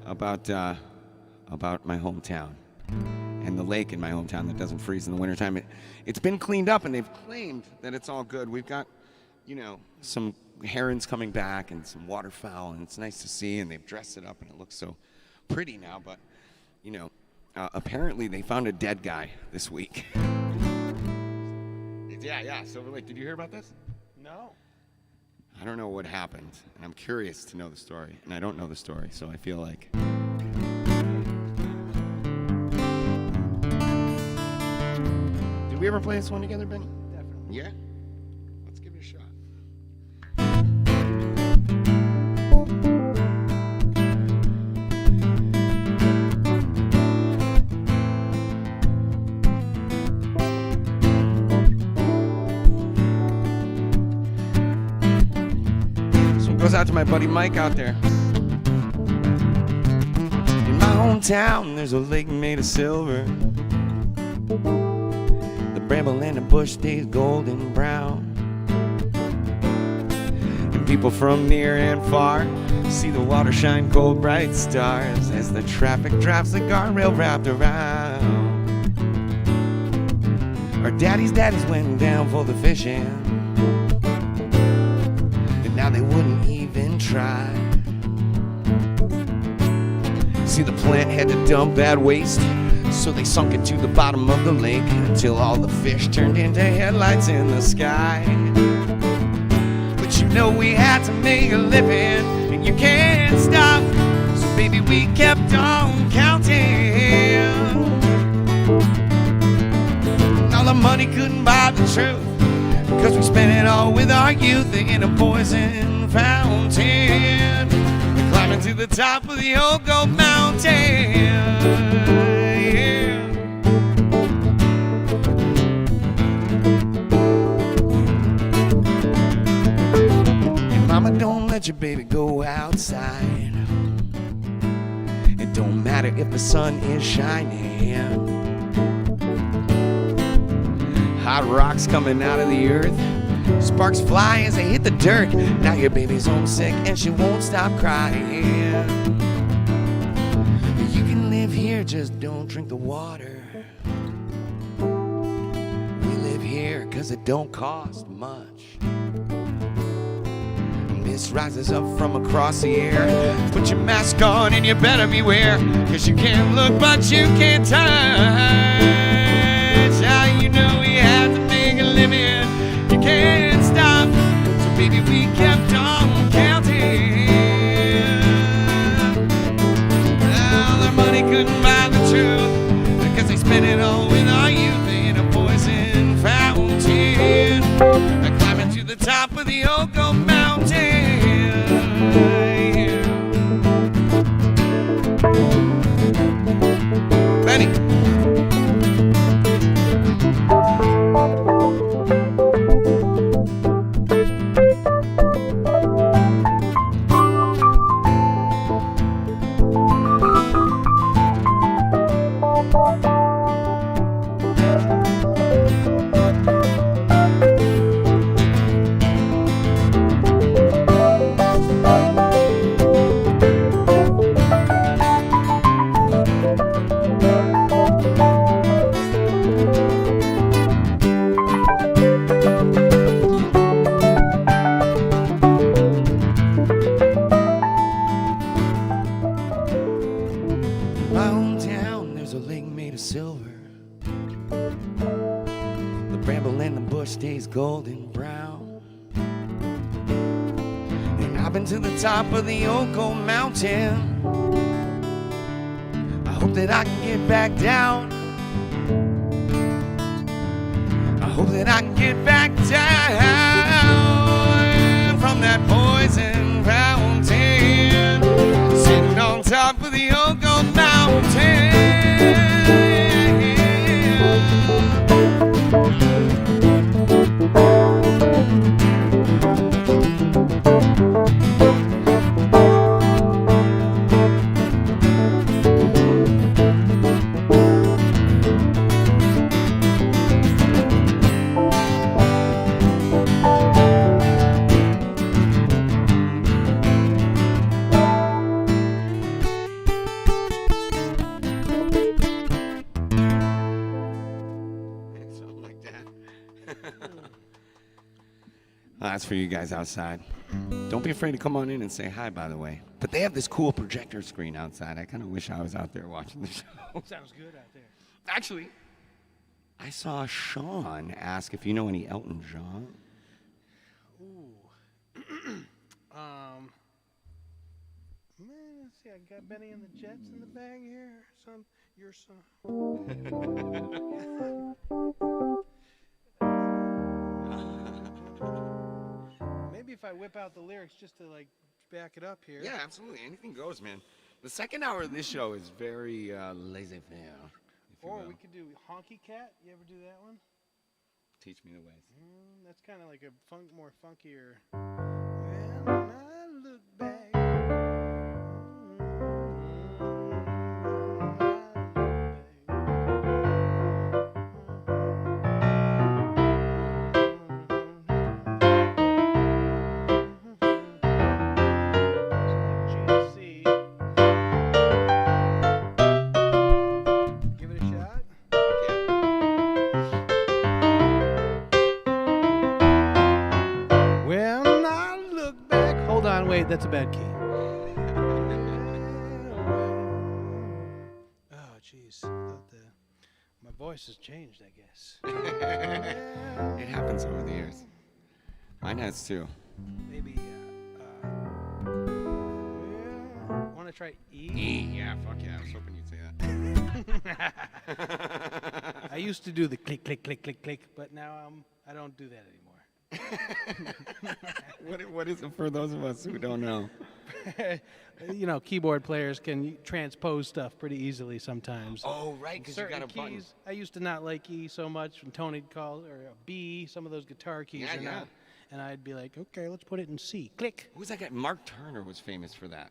about my hometown and the lake in my hometown that doesn't freeze in the wintertime. It's been cleaned up, and they've claimed that it's all good. We've got, you know, some herons coming back and some waterfowl, and it's nice to see, and they've dressed it up, and it looks so pretty now. But, you know, apparently they found a dead guy this week. Yeah, Silver Lake. Did you hear about this? No. I don't know what happened, and I'm curious to know the story, and I don't know the story, so I feel like... Did we ever play this one together, Benny? Definitely. Yeah? Let's give it a shot. Goes out to my buddy Mike out there. In my hometown, there's a lake made of silver. The bramble and the bush stays golden brown. And people from near and far see the water shine cold bright stars as the traffic drives the guardrail wrapped around. Our daddies went down for the fishing. Now they wouldn't even try. See, the plant had to dump that waste So they sunk it to the bottom of the lake until all the fish turned into headlights in the sky. But you know we had to make a living, and you can't stop. So baby, we kept on counting. All the money couldn't buy the truth, because we spent it all with our youth in a poison fountain, climbing to the top of the old gold mountain. Yeah. And mama, don't let your baby go outside. It don't matter if the sun is shining. Hot rocks coming out of the earth, sparks fly as they hit the dirt. Now your baby's homesick and she won't stop crying. You can live here, just don't drink the water. We live here cause it don't cost much. Mist rises up from across the air. Put your mask on and you better beware, cause you can't look but you can't touch. How you know we had to make a living, you can't stop. So baby, we kept on counting. Well, their money couldn't buy the truth, because they spent it all with our youth in a poison fountain, climbing to the top of the old gold mountain. Benny. Golden brown, and I've been to the top of the old gold mountain. I hope that I can get back down. I hope that I can get back down from that poison fountain, sitting on top of the old gold mountain. That's for you guys outside. Don't be afraid to come on in and say hi, by the way. But they have this cool projector screen outside. I kind of wish I was out there watching the show. Sounds good out there. Actually, I saw Sean ask if you know any Elton John. Ooh. Man, let's see. I got Benny and the Jets in the bag here. Son, your son. Maybe if I whip out the lyrics just to like back it up here. Yeah, absolutely. Anything goes, man. The second hour of this show is very laissez-faire. Or we could do Honky Cat. You ever do that one? Teach me the ways. That's kind of like a more funkier. When I look back. Wait, that's a bad key. Oh, jeez. About that. voice has changed, I guess. It happens over the years. Mine has too. Maybe, want to try E? E, yeah, fuck yeah. I was hoping you'd say that. I used to do the click, click, click, click, click, but now I don't do that anymore. What is it for those of us who don't know? You know, keyboard players can transpose stuff pretty easily sometimes. Oh, right, because you got a button. keys, I used to not like E so much when Tony'd call, or a B, some of those guitar keys Yeah, are yeah. not. And I'd be like, okay, let's put it in C. Click. Who was that guy? Mark Turner was famous for that.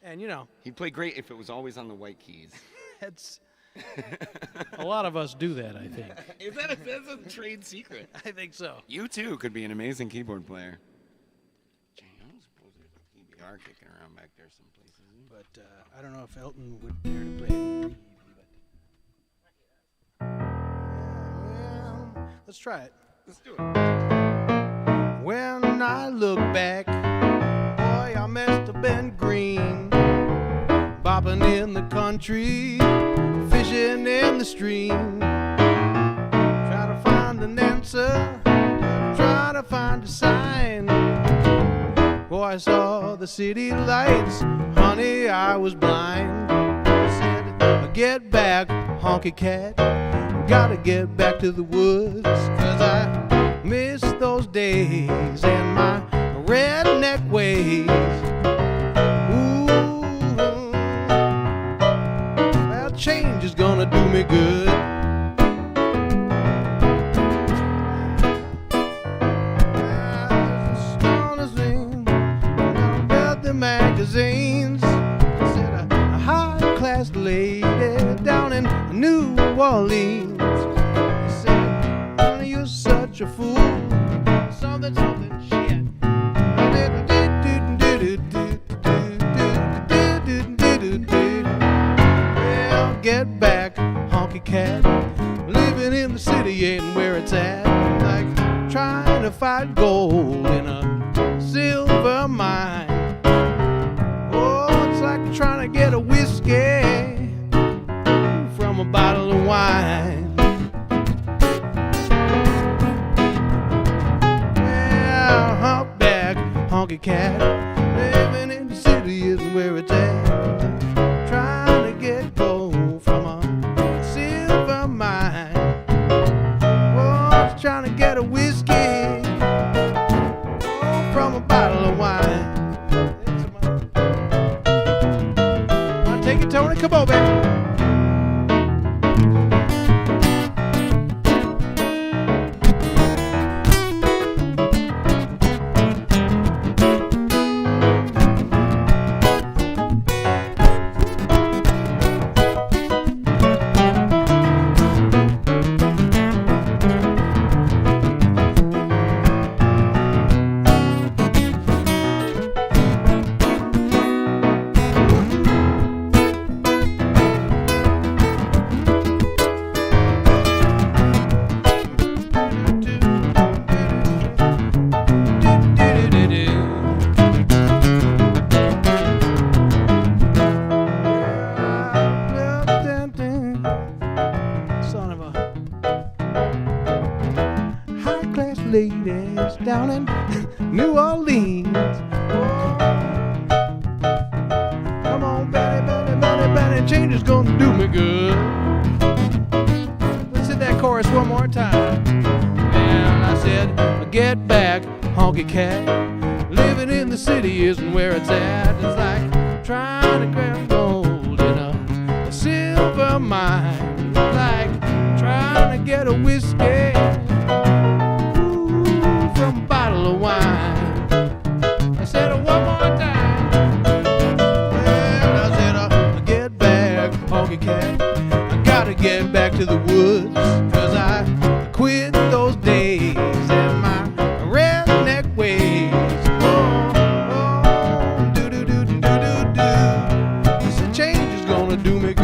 And, you know, He'd play great if it was always on the white keys. it's a lot of us do that, I think. That's a trade secret. I think so. You too could be an amazing keyboard player. Gee, I don't suppose there's a PBR kicking around back there someplace, is there? But I don't know if Elton would dare to play it. Well, let's try it. Let's do it. When I look back, boy, I must have been green. Bopping in the country, fishing in the stream. Try to find an answer, try to find a sign. Boy, I saw the city lights, honey, I was blind. I said, get back, honky cat, gotta get back to the woods, 'cause I miss those days and my redneck ways. Ooh, well, change is gonna do me good. Magazines. I said a high-class lady down in New Orleans. He said, honey, you're such a fool. Something shit. Well, get back, honky cat. Living in the city ain't where it's at. Like trying to find gold in a silver mine. Like trying to get a whiskey from a bottle of wine. Well, humpback, honky cat, living in the city isn't where it's at. Trying to get gold from a silver mine. Oh, it's trying to get a whiskey from a bottle of wine. Take it, Tony. Come on, baby. Ladies down in New Orleans. Oh. Come on, Betty, Betty, Betty, Betty, change is gonna do me good. Let's hit that chorus one more time. And I said, get back, honky cat. Living in the city isn't where it's at. It's like trying to grab gold in a silver mine. Like trying to get a whiskey from a bottle of wine. I said it one more time. Well, I said, get back, honky cat. I gotta get back to the woods, 'cause I quit those days and my redneck ways. Oh, do-do-do-do-do-do. This change is gonna do me good.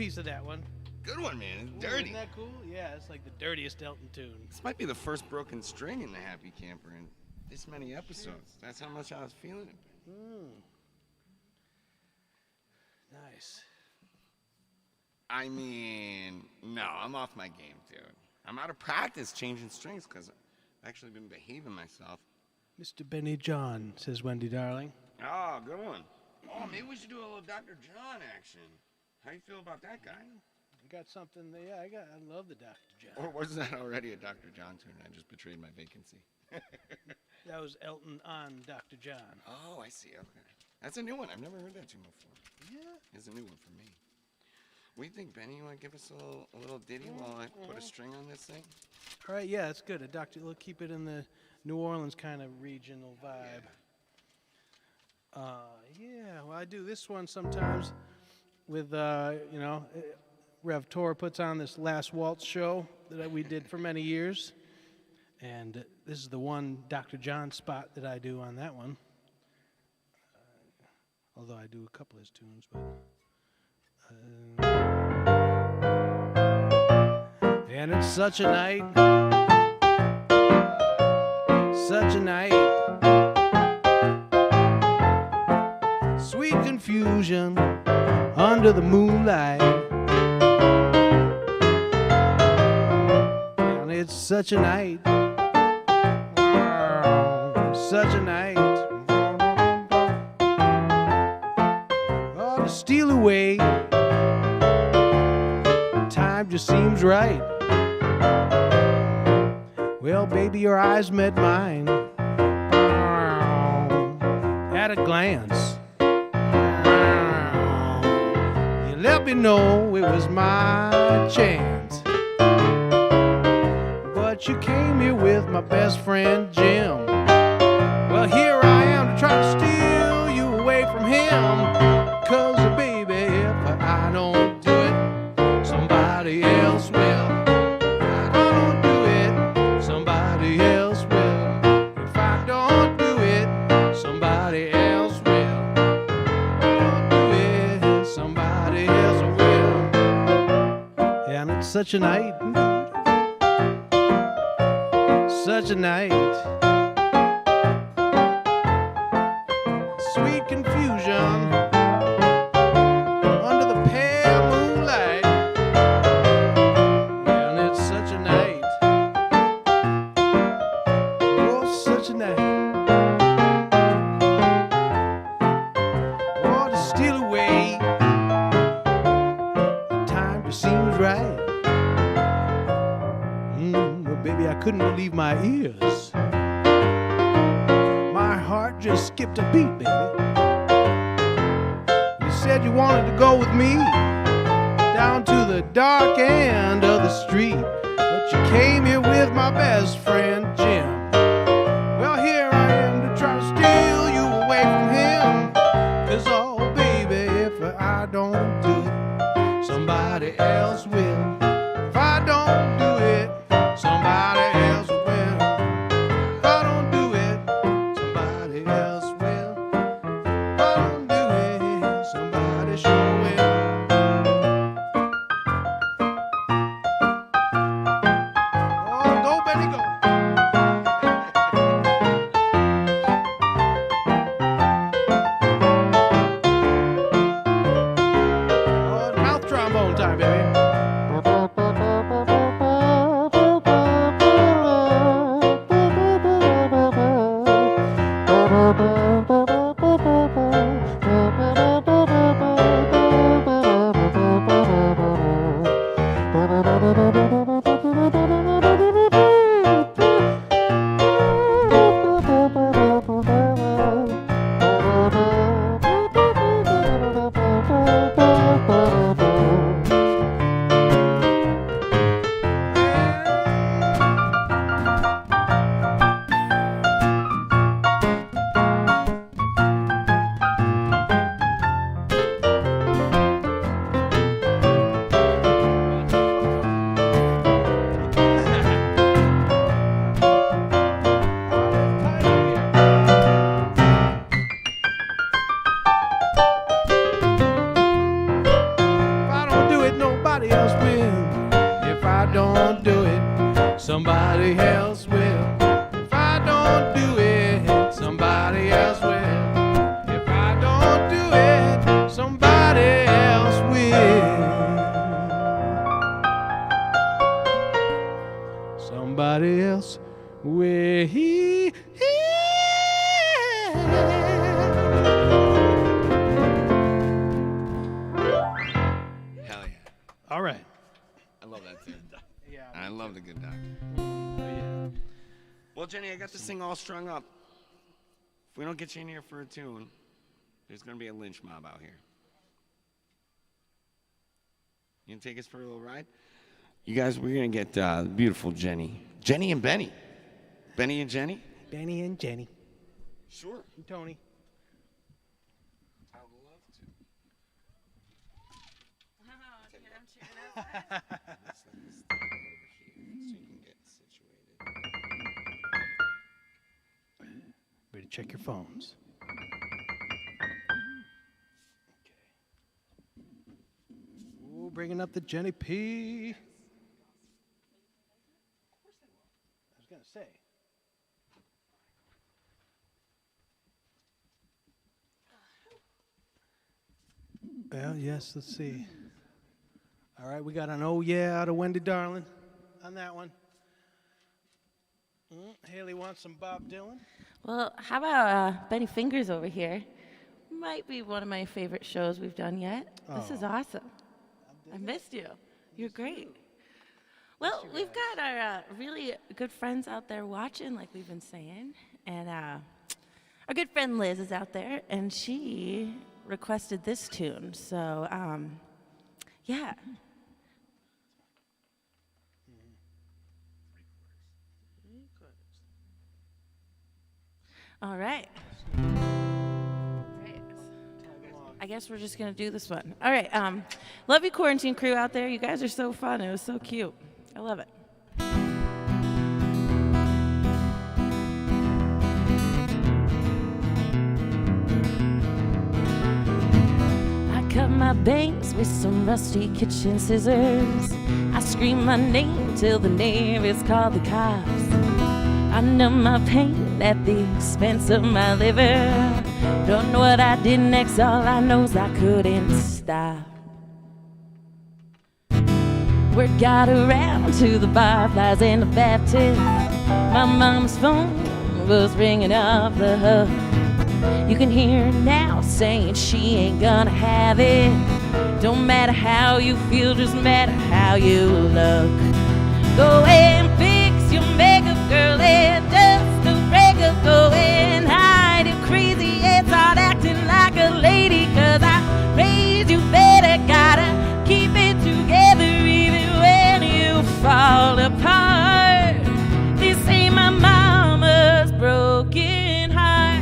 piece of that one. Good one, man. It's Ooh, dirty. Isn't that cool? Yeah, it's like the dirtiest Elton tune. This might be the first broken string in the Happy Camper in this many episodes. That's how much I was feeling it. Nice. I mean, no, I'm off my game, dude. I'm out of practice changing strings because I've actually been behaving myself. Mr. Benny John, says Wendy Darling. Oh, good one. Oh, maybe we should do a little Dr. John action. How do you feel about that guy? I got something. I love the Dr. John. Or was that already a Dr. John tune? I just betrayed my vacancy. That was Elton on Dr. John. Oh, I see. Okay. That's a new one. I've never heard that tune before. Yeah. It's a new one for me. What do you think, Benny? You want to give us a little ditty while I put a string on this thing? All right, yeah, that's good. We'll keep it in the New Orleans kind of regional vibe. Yeah, well, I do this one sometimes with, Rev Tor puts on this Last Waltz show that we did for many years. And this is the one Dr. John spot that I do on that one. Although I do a couple of his tunes, but... and it's such a night, sweet confusion under the moonlight, and it's such a night, oh, to steal away, time just seems right. Well, baby, your eyes met mine at a glance. You let me know it was my chance. But you came here with my best friend, Jim. Well, here I am to try to steal you away from him. 'Cause, baby, if I don't do it, somebody else will. Such a night, sweet confusion under the pale moonlight, and it's such a night, oh, such a night, oh, to steal away, the time just seems right. Baby, I couldn't believe my ears. My heart just skipped a beat, baby. You said you wanted to go with me down to the dark end of the street, but you came here with my best friend, Jim. Well, here I am to try to steal you away from him. 'Cause, oh, baby, if I don't do it, somebody else will. If I don't do it, somebody else will. If I don't do it, somebody else will. If I don't do it, somebody sure will. Oh, go, Benny, go. somebody else will. If I don't do it, somebody else will. If I don't do it, somebody else will. Somebody else will. Hell yeah. All right. I love that tune. Yeah. I love the good doctor. Oh, yeah. Well, Jenny, I got this thing all strung up. If we don't get you in here for a tune, there's going to be a lynch mob out here. You gonna take us for a little ride? You guys, we're going to get beautiful Jenny. Jenny and Benny. Benny and Jenny? Benny and Jenny. Sure. And Tony. I would love to. Let's let this thing over here so you can get situated. Ready to check your phones. Okay. Ooh, bringing up the Jenny P. I was going to say. Well, yes, let's see. All right, we got an oh yeah out of Wendy Darling on that one. Haley wants some Bob Dylan. Well, how about Benny Fingers over here? Might be one of my favorite shows we've done yet. This is awesome. I missed you. You're great. Well, we've got our really good friends out there watching, like we've been saying. And our good friend Liz is out there, and she requested this tune. So, yeah. All right. I guess we're just going to do this one. All right. Love you, quarantine crew out there. You guys are so fun. It was so cute. I love it. I cut my bangs with some rusty kitchen scissors. I scream my name till the neighbors call the cops. I numb my pain at the expense of my liver. Don't know what I did next, all I know is I couldn't stop. Word got around to the fireflies and the Baptist. My mom's phone was ringing off the hook. You can hear her now saying she ain't gonna have it. Don't matter how you feel, just matter how you look. Go and fix your makeup, girl, and just a breakup. Go and hide your crazy head, start acting like a lady. Cause I raised you better, gotta keep it together even when you fall apart. This ain't my mama's broken heart.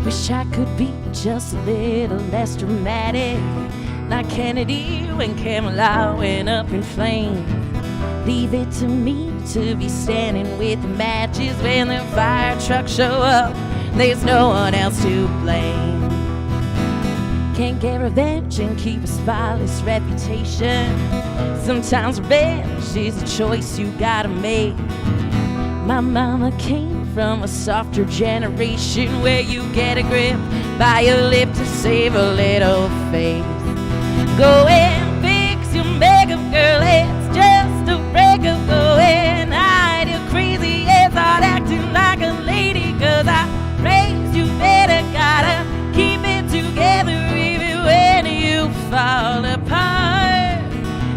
Wish I could be just a little less dramatic, like Kennedy when Camelot went up in flames. Leave it to me to be standing with the matches when the fire trucks show up. There's no one else to blame. Can't get revenge and keep a spotless reputation. Sometimes revenge is a choice you gotta make. My mama came from a softer generation where you get a grip by your lip to save a little face. Go and fix your makeup, girl, it's just a breakup. Go and hide your crazy head, start acting like a lady. Cause I raised you better, gotta keep it together even when you fall apart.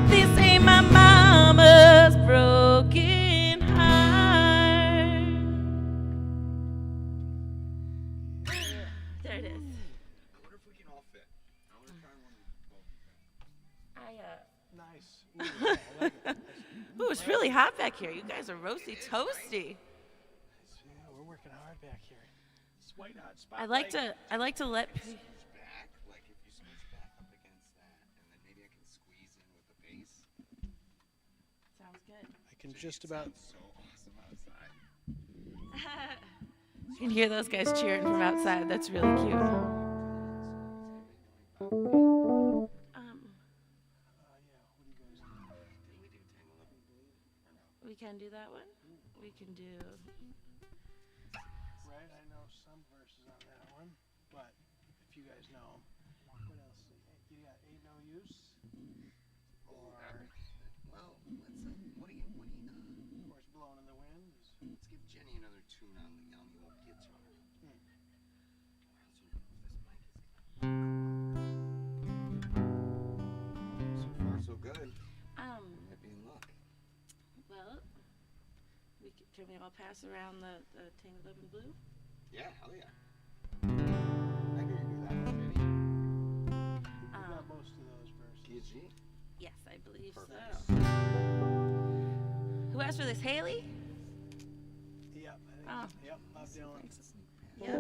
This ain't my mama's broken heart. There it is. I wonder if we can all fit. I want to try one of both. Nice. Ooh, I like it. Ooh, it's really hot back here. You guys are roasty toasty. Yeah, we're working hard back here. It's white hot spot. I like to let Back, like if you switch back up against that, and then maybe I can squeeze in with the bass. sounds I can just about. So awesome outside. You can hear those guys cheering from outside. That's really cute. We can do that one. We can do. Right, I know some verses on that one, but if you guys know, what else? You got Ain't No Use? Or, Well, what do you of course, Blowing in the Wind. let's give Jenny another tune on the old guitar. So far, so good. Might be in luck. Well, can we all pass around the Tangled Up in Blue? Yeah, hell yeah. I knew you knew that one, Jenny. We got most of those verses. Key is G? Yes, I believe Perfect. so. Who asked for this? Haley? Yep, I Oh. think. Yep, Bob Dylan. Yep.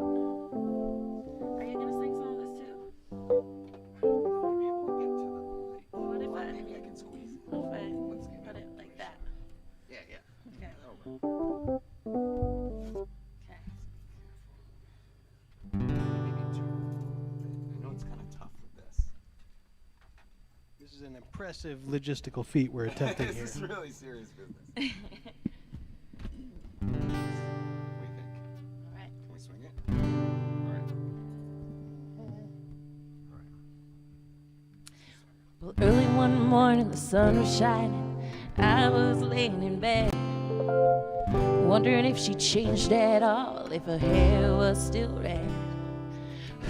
Are you gonna sing some of this too? I'll be able to get to the light. What if I? Maybe I can squeeze it. What if I Let's give put it like that? Yeah, yeah. Okay. That'll work. Okay. Maybe two. I know it's kind of tough with this. This is an impressive logistical feat we're attempting here. This is really serious business. What do you think? All right. Can we swing it? All right. Well, early one morning, the sun was shining. I was laying in bed, wondering if she changed at all, if her hair was still red.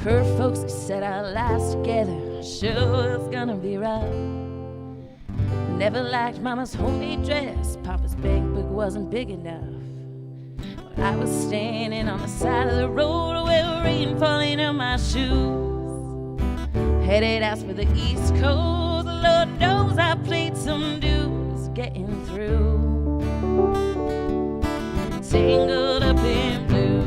Her folks said our lives together sure was gonna be rough. Never liked Mama's homemade dress, Papa's bank book wasn't big enough. But I was standing on the side of the road with rain falling on my shoes, headed out for the East Coast. Lord knows I played some dues getting through, tangled up in blue.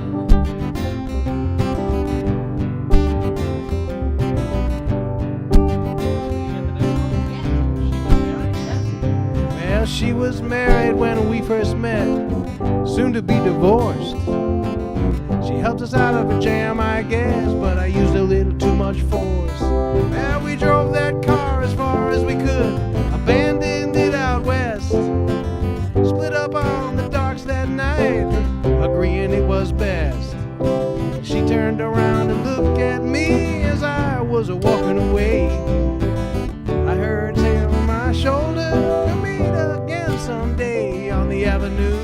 Well, she was married when we first met, soon to be divorced. She helped us out of a jam, I guess, but I used a little too much force. Well, we drove that car as far as we could, abandoned it out west. Split up on the docks that night, agreeing it was best. She turned around and looked at me as I was walking away. I heard her tap on my shoulder, we'll meet again someday on the avenue,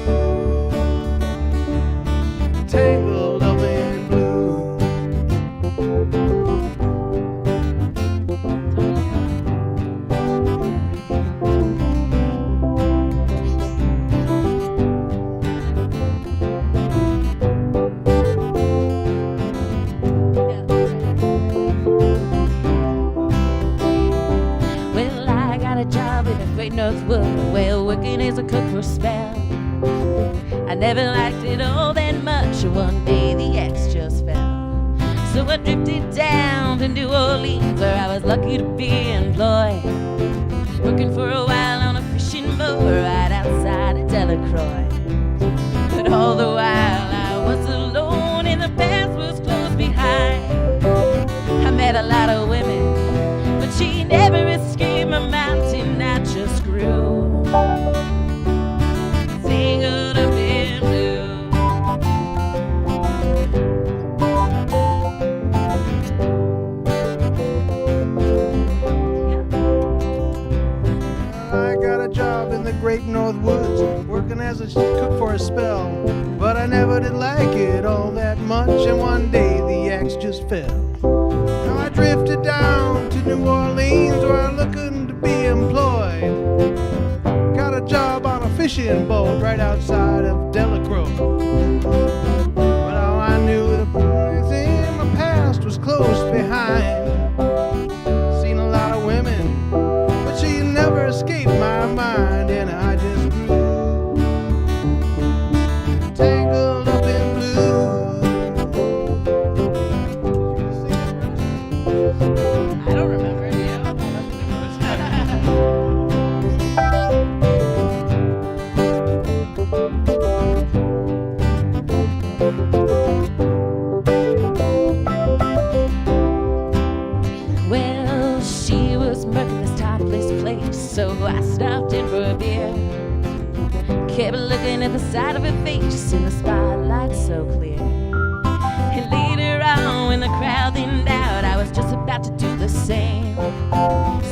tangled up in blue. Well, I got a job in the Great Northwood, well, working as a cook for a spell. I never liked it all that much, and one day the axe just fell. So I drifted down to New Orleans, where I was lucky to be employed, working for a while on a fishing boat right outside of Delacroix. But all the while I was alone and the past was close behind. I met a lot of women, but she never escaped my mountain. I just grew, tangled up in blue. I got a job in the Great North Woods, working as a cook for a spell, but I never did like it all that much, and one day the axe just fell. Now I drifted down to New Orleans, where I'm looking to be employed. Got a job on a fishing boat right outside of Delacroix. But all I knew, the place in my past was close behind. Seen a lot of women, but she never escaped my mind, and I just grew, tangled up in blue. I don't remember. Kept looking at the side of her face in the spotlight so clear. And later on, when the crowd thinned out, I was just about to do the same.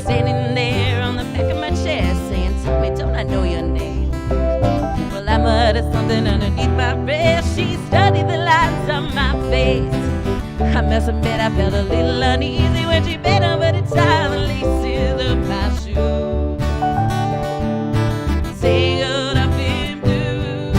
Standing there on the back of my chair saying, tell me, don't I know your name? Well, I muttered something underneath my breath. She studied the lines on my face. I must admit I felt a little uneasy when she bent over to tie the laces of my shoes. Tangled up in blue,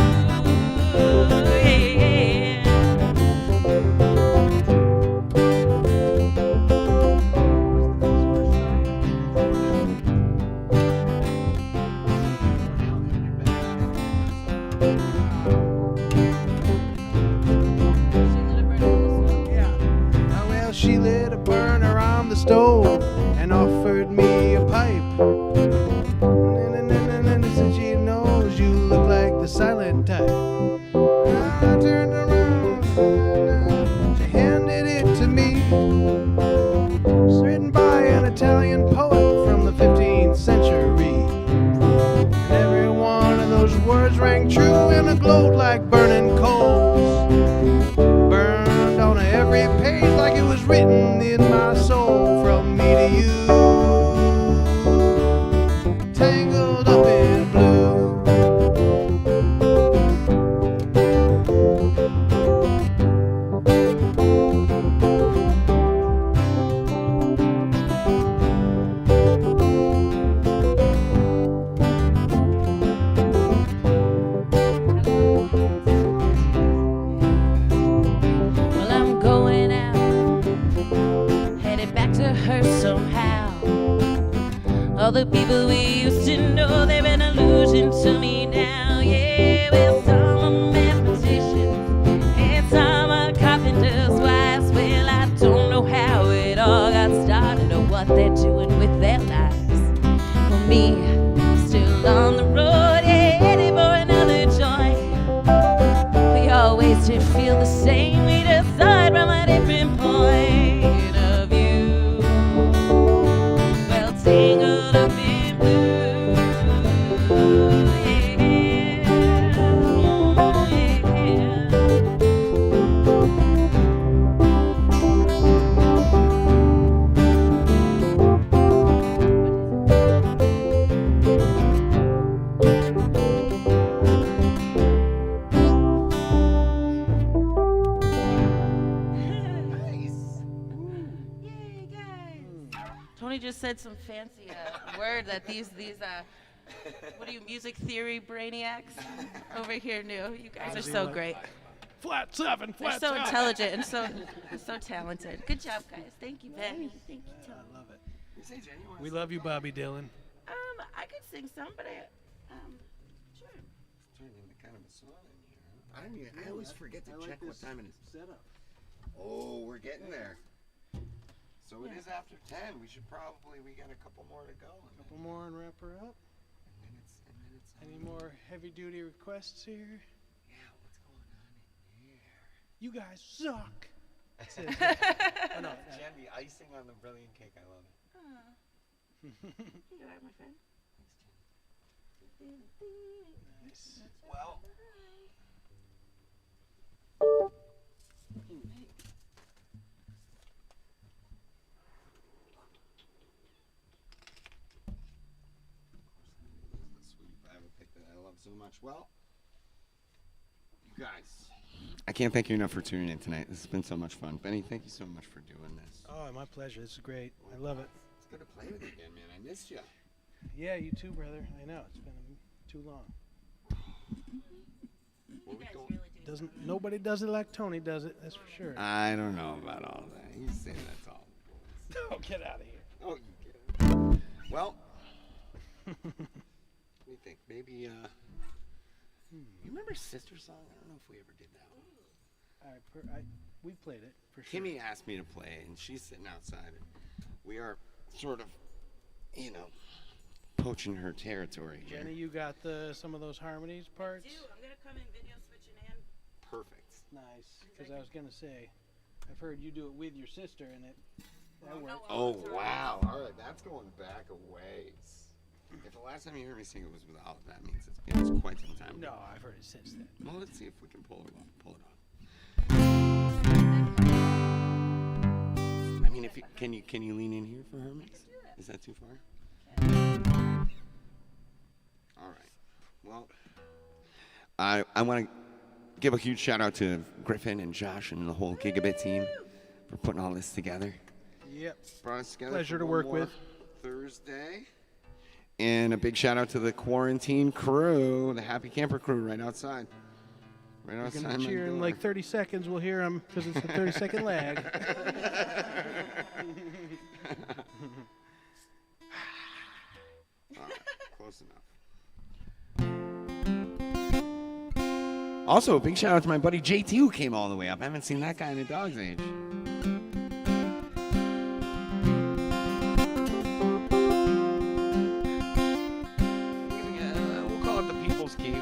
yeah. She lit a burner on the stove and offered me a pipe. And said she knows you look like the silent type. I turned around, she handed it to me. It's written by an Italian poet from the 15th century. And every one of those words rang true and it glowed like burning coals. Burned on every page like it was written in my soul, from me to you, tangled up in blue. Well, I'm going out, headed back to her somehow. All the people we used to know, they're an illusion to me now. Yeah, well, some are mathematicians and some are carpenters' wives. Well, I don't know how it all got started or what they're doing with their lives. For me, still on the road, yeah, headed for another joint. We always did feel the same, we just saw it from a different point of view. Well, tangled up in blue, yeah, yeah. Yay, guys. Tony just said some fancy word that these what are you, music theory brainiacs over here knew. You guys are so great. Flat seven, They're flat so seven. intelligent and so talented. Good job, guys. Thank you, Benny. Thank you, Tony. I love it. We love you, Bobby Dylan. I could sing some, but sure. Turned into kind of a song in here. I always forget to check what time it is. Setup. Oh, we're getting there. So it is after 10. We got a couple more to go. And Couple more and wrap her up. then it's Any more heavy-duty requests here? Yeah, what's going on in here? You guys suck. That's it. Oh, no, Jen, the icing on the brilliant cake. I love it. You are, my friend. nice. Well, the sweet Bible pick that I love so much. Well, you guys, I can't thank you enough for tuning in tonight. This has been so much fun. Benny, thank you so much for doing this. Oh, my pleasure. This is great. I love it. It's good to play with you again, man. I missed you. Yeah, you too, brother. I know. It's been too long. Nobody does it like Tony does it, that's for sure. I don't know about all that. You say that's all. Oh, get out of here. Oh, you get it. Well, what do you think? Maybe, you remember Sister Song? I don't know if we ever did that one. We played it, for sure. Kimmy asked me to play, and she's sitting outside, and we are sort of, poaching her territory here. Jenny, you got some of those harmonies parts? I do. I'm going to come in video switching in. Perfect. Nice, because I was going to say, I've heard you do it with your sister, and that worked. Oh, wow. All right, that's going back a ways. If the last time you heard me sing it was without, that means it's been quite some time. since then. Well, let's see if we can pull it off. I mean, if you, can you lean in here for her mix? Is that too far? All right. Well, I want to give a huge shout out to Griffin and Josh and the whole Gigabit team for putting all this together. Yep. Brought us together. Pleasure for to one work more with. Thursday. And a big shout out to the quarantine crew, the Happy Camper crew right outside. Right We're outside going to my cheer in door. like 30 seconds. We'll hear them because it's a 30-second lag. All right, close enough. Also, a big shout out to my buddy JT who came all the way up. I haven't seen that guy in a dog's age. We'll call it the People's Key.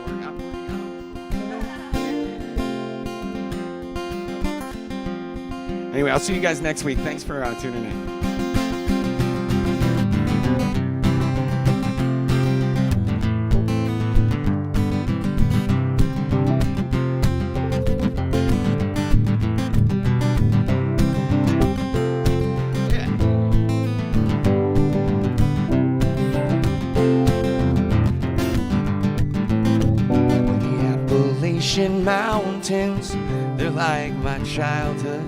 Anyway, I'll see you guys next week. Thanks for tuning in. Mountains, they're like my childhood,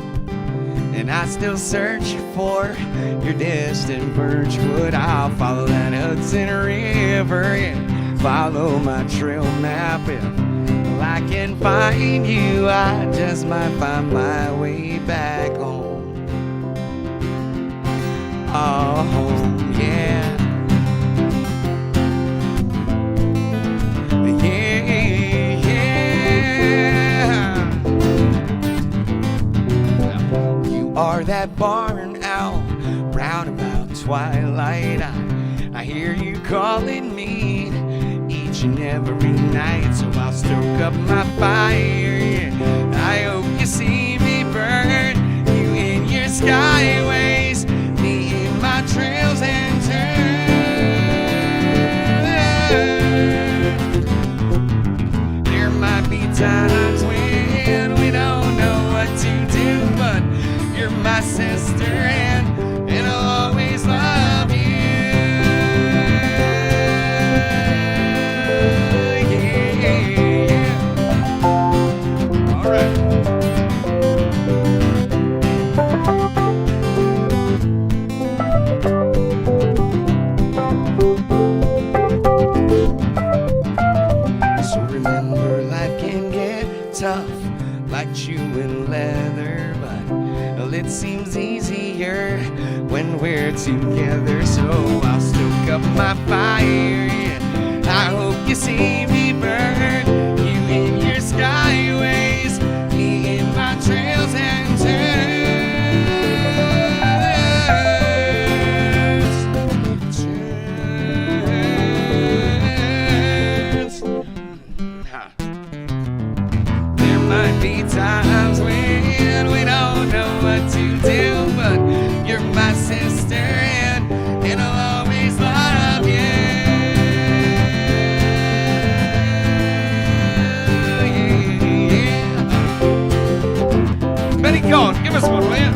and I still search for your distant birchwood. I'll follow that Hudson River and follow my trail map. If I can find you, I just might find my way back home. Oh, home, yeah. Are that barn owl, round about twilight? I hear you calling me each and every night, so I'll stoke up my fire. Yeah. I hope you see me burn, you in your skyways, me in my trails and turns. There might be times when we don't know what to do, but you're my sister, and I'll always love you. Yeah. All right. So remember, life can get tough, like chewing leather, but it seems easier when we're together. So I'll stoke up my fire. Yeah. I hope you see me burn, you in your skyways, me in my trails and turns. There might be times when we don't know what to do, but you're my sister, and I'll always love you. Yeah. Ben Kohn, give us one, will you?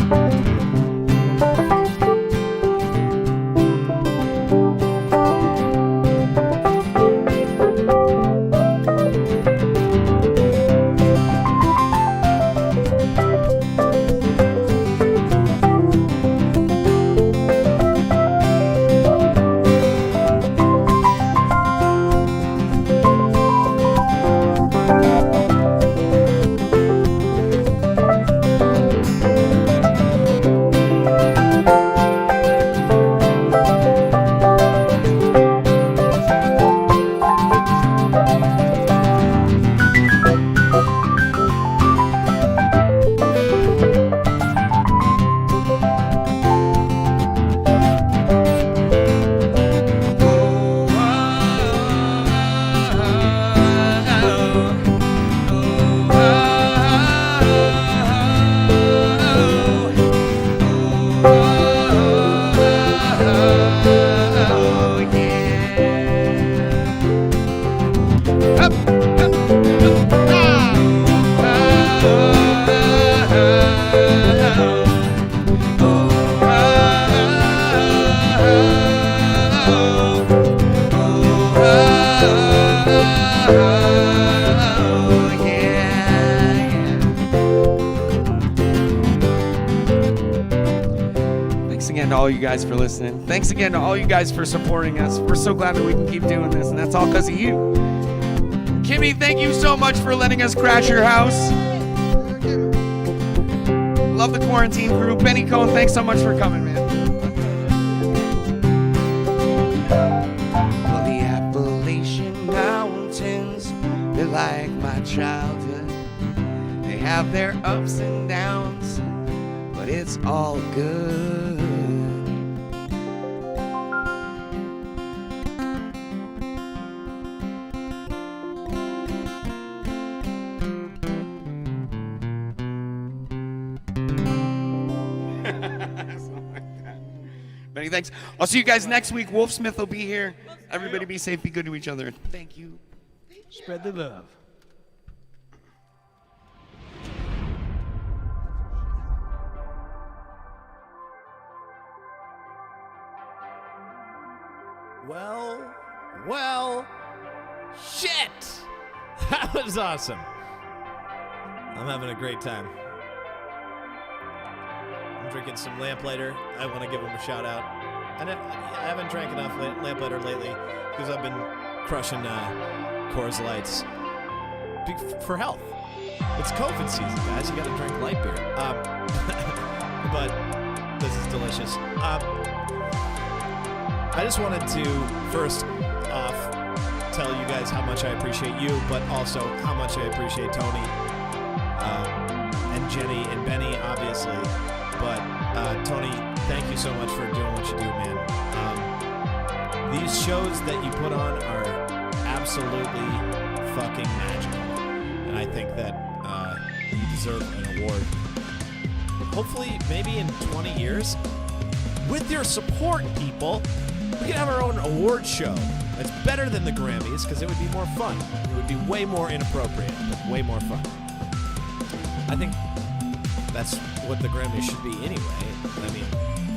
Thanks again to all you guys for listening. Thanks again to all you guys for supporting us. We're so glad that we can keep doing this, and that's all because of you. Kimmy, thank you so much for letting us crash your house. Love the quarantine crew. Ben Kohn, thanks so much for coming, man. Well, the Appalachian Mountains, they're like my childhood. They have their ups and downs, but it's all good. Many thanks. I'll see you guys next week. Wolf Smith will be here. Everybody be safe, be good to each other. Thank you. Spread the love. Well, shit! That was awesome. I'm having a great time. I'm drinking some Lamplighter. I want to give him a shout out. I haven't drank enough Lamplighter lately because I've been crushing Coors Lights for health. It's COVID season, guys. You got to drink light beer. But this is delicious. I just wanted to first off tell you guys how much I appreciate you, but also how much I appreciate Tony and Jenny and Benny, obviously. But Tony, thank you so much for doing what you do, man. These shows that you put on are absolutely fucking magical, and I think that you deserve an award. Hopefully, maybe in 20 years, with your support, people, we can have our own award show. That's better than the Grammys because it would be more fun. It would be way more inappropriate, but way more fun. I think that's what the Grammys should be anyway. I mean,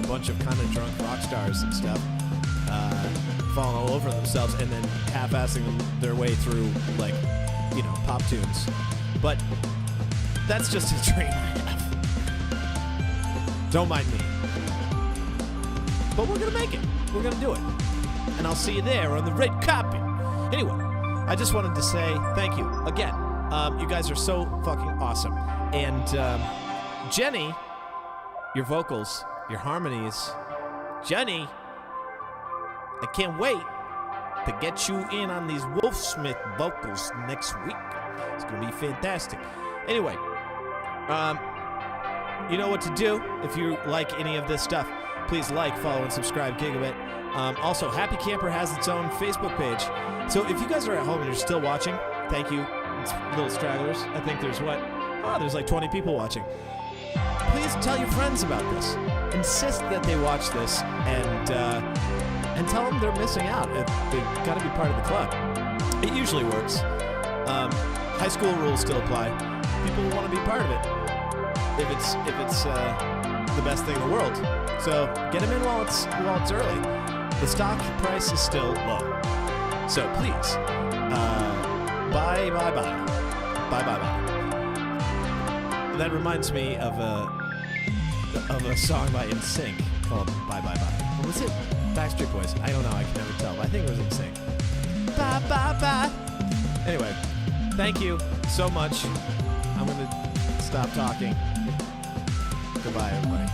a bunch of kind of drunk rock stars and stuff falling all over themselves and then half-assing their way through, like, you know, pop tunes. But that's just a dream I have. Don't mind me. But we're going to make it. We're going to do it. And I'll see you there on the red carpet. Anyway, I just wanted to say thank you again. You guys are so fucking awesome. And Jenny, your vocals, your harmonies. Jenny, I can't wait to get you in on these Wolfsmith vocals next week. It's going to be fantastic. Anyway, you know what to do if you like any of this stuff. Please like, follow, and subscribe Gigabit. Also, Happy Camper has its own Facebook page. So if you guys are at home and you're still watching, thank you. It's little stragglers. I think there's there's like 20 people watching. Please tell your friends about this. Insist that they watch this and tell them they're missing out. They've got to be part of the club. It usually works. High school rules still apply. People want to be part of it. If it's the best thing in the world. So get them in while it's early. The stock price is still low. So please, bye. That reminds me of a song by NSYNC called Bye Bye Bye. Or was it Backstreet Boys? I don't know. I can never tell. But I think it was NSYNC. Bye bye bye. Anyway, thank you so much. I'm gonna stop talking. Goodbye, everybody.